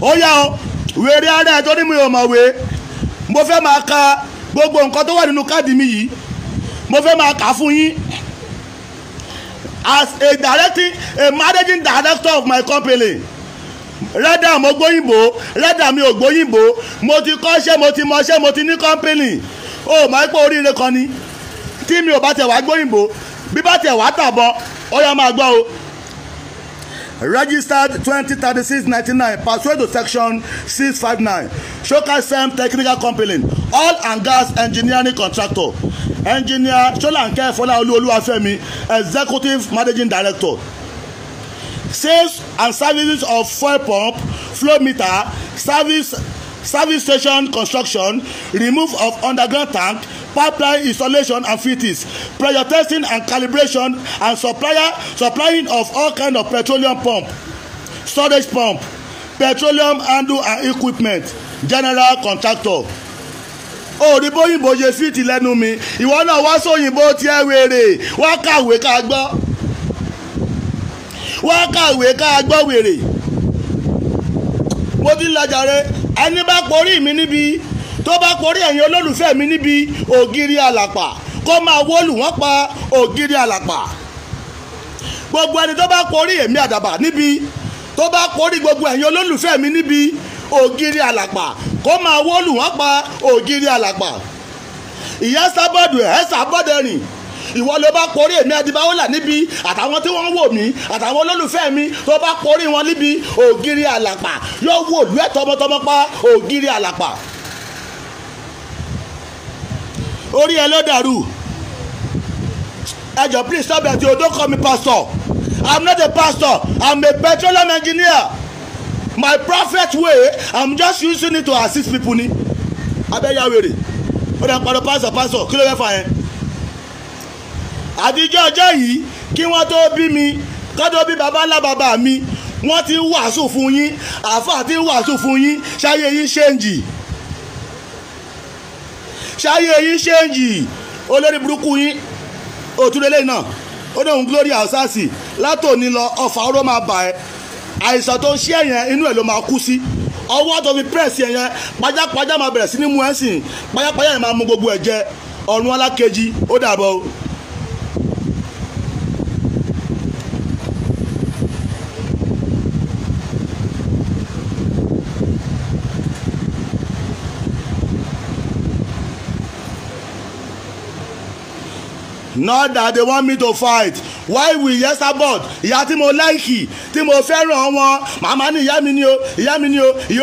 Ó yá o wèrè ara ẹ̀ tó ní mi ò mọ̀ wé mo fẹ́ máa ka gbogbo nǹkan tó wà nínú káàdì mi yìí mo fẹ́ máa kà fún yín. As a managing director of my company, rẹ́dà mo gbóyìnbó rẹ́dà mi ò gbóyìnbó, mo ti kọ́ṣẹ́ mo ti mọṣẹ́ mo ti ní company. Ó máa ń pọ̀ oríire kan ni tí mi ò bá tẹ̀ wá gbóyìnbó bí bá tẹ̀ wá tàbọ̀ ó yá máa gbọ́ o. Registered 2036-99 pursuant to section 659. Showcase firm technical company. Oil and gas engineering contractor. Engineer Solanke Folaolu Oluwafemi, executive managing director. Sales and services of fuel pump, flow meter, service station construction, remove of underground tank, pipeline installation and fittings, pressure testing and calibration, and supplying of all kind of petroleum pump, storage pump, petroleum handle and equipment, general contractor. Òyìnbó òyìnbó ṣe fìtì lẹ́nu mi ìwọ náà wá sóyìnbó tiẹ̀ wèrè wá kàwé ká gbọ́ wèrè. Mo ti ń lajàre ẹni bá porí mi níbi tó bá porí ẹ̀yin olólùfẹ́ mi níbi ògiri àlàpà kó máa wólù wọ́n pa ògiri àlàpà. Gbogbo ẹni tó bá porí èmi àdàbà níbi tó bá porí gbogbo ẹ̀yin olólùfẹ́ mi níbi ògiri àlàpà kó máa wólù wọ́n pa ògiri àlàpà. Ìyá sábọ́dù ẹ̀ sábọ́dù rìn ìwọ ló bá porí èmi adibáwọ́là níbi àtàwọn tí wọ́n ń wò mí àtàwọn olólùfẹ́ mi tó bá porí wọn níbi ògiri àlàpà yóò wò lú ẹ̀ tọmọtọmọ pa ògiri àlàpà. Orí ẹ ló dàrú. Ẹjọ please stop that you don't call me pastor. I'm not a pastor. I'm a petroleum engineer. My prophet way I'm just using it to assist people ni. Abẹ́yà wèrè ó dẹ̀ ń padà pásọ̀ kí ló fẹ́ fà yẹn. Àtijọ́ ọjọ́ yìí kí wọ́n tó bí mi kọ́tọ́ bí baba ńlá bàbá mi wọ́n ti ń wàásù fún yín àáfàá ti ń wàásù fún yín ṣáyé yín ṣéǹjì olórí burúkú yín òtúrẹ́lẹ́ náà ó dẹ̀ ń glory àwòsàsì látòní lọ ọ̀fà ọ̀rọ̀ máa bà ẹ́ àìsàn tó ń ṣe ẹ̀yẹn inú ẹ̀ ló máa kú sí ọwọ́ tó fi press ẹ̀yẹn pajápajá máa bẹ̀rẹ̀ sí ní mú ẹ̀ sìn pajápajá yẹn máa mú gbogbo ẹ̀ jẹ ọ̀run alákejì ó dàbọ̀. Not that they want me to fight. Why we yes about ìyá tí mo láìkì tí mo fẹ́ràn wọn màmá ní ìyá mi ni o ìyá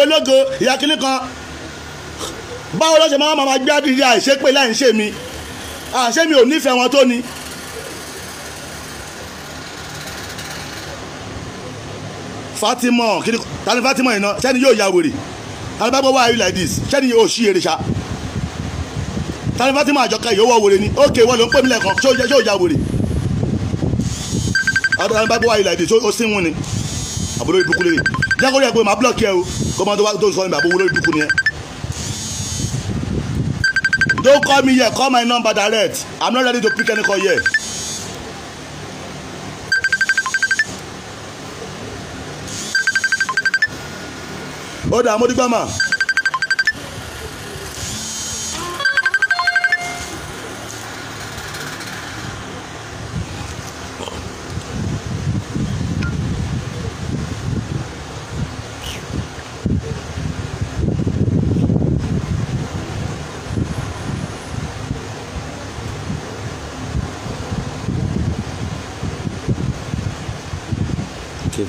ológo ìyá kìnnì kan. Báwo ló ṣe máa gbé àdìrí àìṣépè láì ń ṣe mi àṣé mi ò nífẹ̀ẹ́ wọn tó ni. Fatima kìnnì tani Fatima yìí náà sẹ́ni yóò ya wèrè tani bá gbọ́ why are you like this sẹ́ni yóò ṣí eré ṣá. Tani Fatima àjọkẹ́ yìí ó wọ́ wèrè ni ókè wọ́n ló ń pè mí lẹ́ẹ̀kan ṣó ya wèrè. Tani bá gbọ́ wáyé láìdí ó sì ń wún ni àbúrò ìbùkún lè jẹ́ kó rí ẹ pé màá blọ́ọ̀kì ẹ o kó máa tó sọ nígbà àbúrò ìbùkún ni ẹ. Don't call me here, call my number direct. I'm not ready to pick any call here. Ó dà mo dígbà mà. Okay,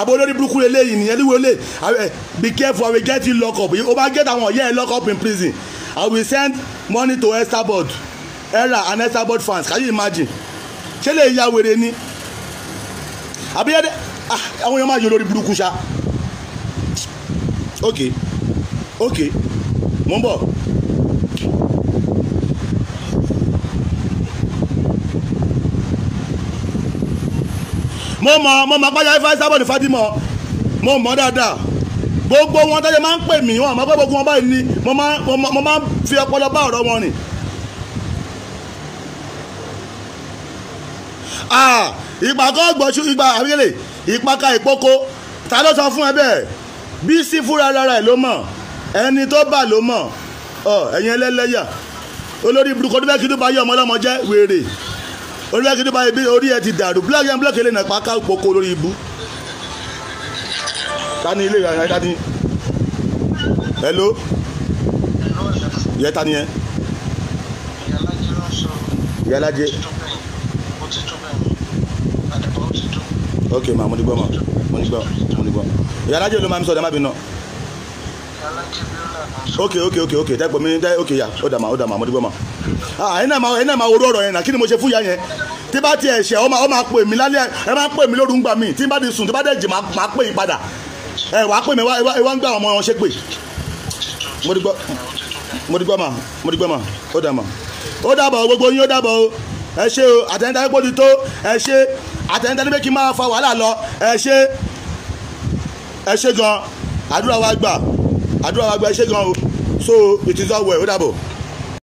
àbọ̀ olórí burúkú eléyìí nìyẹn ní wọlé be careful I will get you lock up o bá get àwọn ọ̀yẹ́ ẹ̀ lock up in prison I will send money to Esabod Era and Esabod fans can you imagine ṣé lè ya wèrè ni àbí yẹ́dẹ́ àwọn èèyàn máa yọ olórí burúkú ṣá ok mo ń bọ̀. mo mọ apájá ifá Esabod Fatima mo mọ dáadáa gbogbo wọn tẹ́lẹ̀ máa ń pè mí wọn àmọ́ pé gbogbo wọn báyìí ni mo máa ń fi ọpọlọ bá ọ̀rọ̀ wọn rìn. ìgbà kan gbọ́sù ìgbà àbíkẹ́lẹ̀ ìpaka ìpoko ta ló sọ fún ẹ bẹ́ẹ̀ bí sí fúnra lára ẹ̀ ló mọ̀ ẹni tó bà ló mọ̀ ẹ̀yin ẹlẹ́lẹ́yà olórí burúkú ọdún bẹ́ẹ̀ kí ló bá yẹ ọmọ ọlọ́mọ jẹ́ wèrè olùbẹ́ kí ló bá yẹ orí ẹ ti dàrú búlọ́ọ̀kì eléyìí náà ìpaka ìpoko lórí ibú tani ilé ìyá tani hello yẹ tani yẹ Ìyálájé ok ma mo ní gbọ́ Ìyálájé ló máa ń sọ ọ̀dà má bínú ok tẹ́gbọ̀n mi dẹ́ ok ya ó dà má mo ní gbọ́ ma ẹ̀yin náà máa worú ọ̀rọ̀ yẹn náà kí ni mo ṣe fún ìyá yẹn tí bá tiẹ̀ ṣe ọ máa pè mí lálẹ́ ẹ máa pè mí lóru ń gbà mí tí bá ti sùn tí bá dẹ̀ jì máa pè yín padà ẹ wàá pè mí wá ń gbà ọmọ wọn ṣe pé mo ní gbọ́ ma ó dà mà ó dàbọ̀ gbogbo yín ó dàbọ̀ o ẹ ṣe o àtẹnudá epo ti tó ẹ ṣe àtẹnudá ní pé kí n máa fa wàhálà lọ ẹ ṣe gan àdúrà wa gbà ẹ ṣe gan o so it is all well ó dàbọ̀.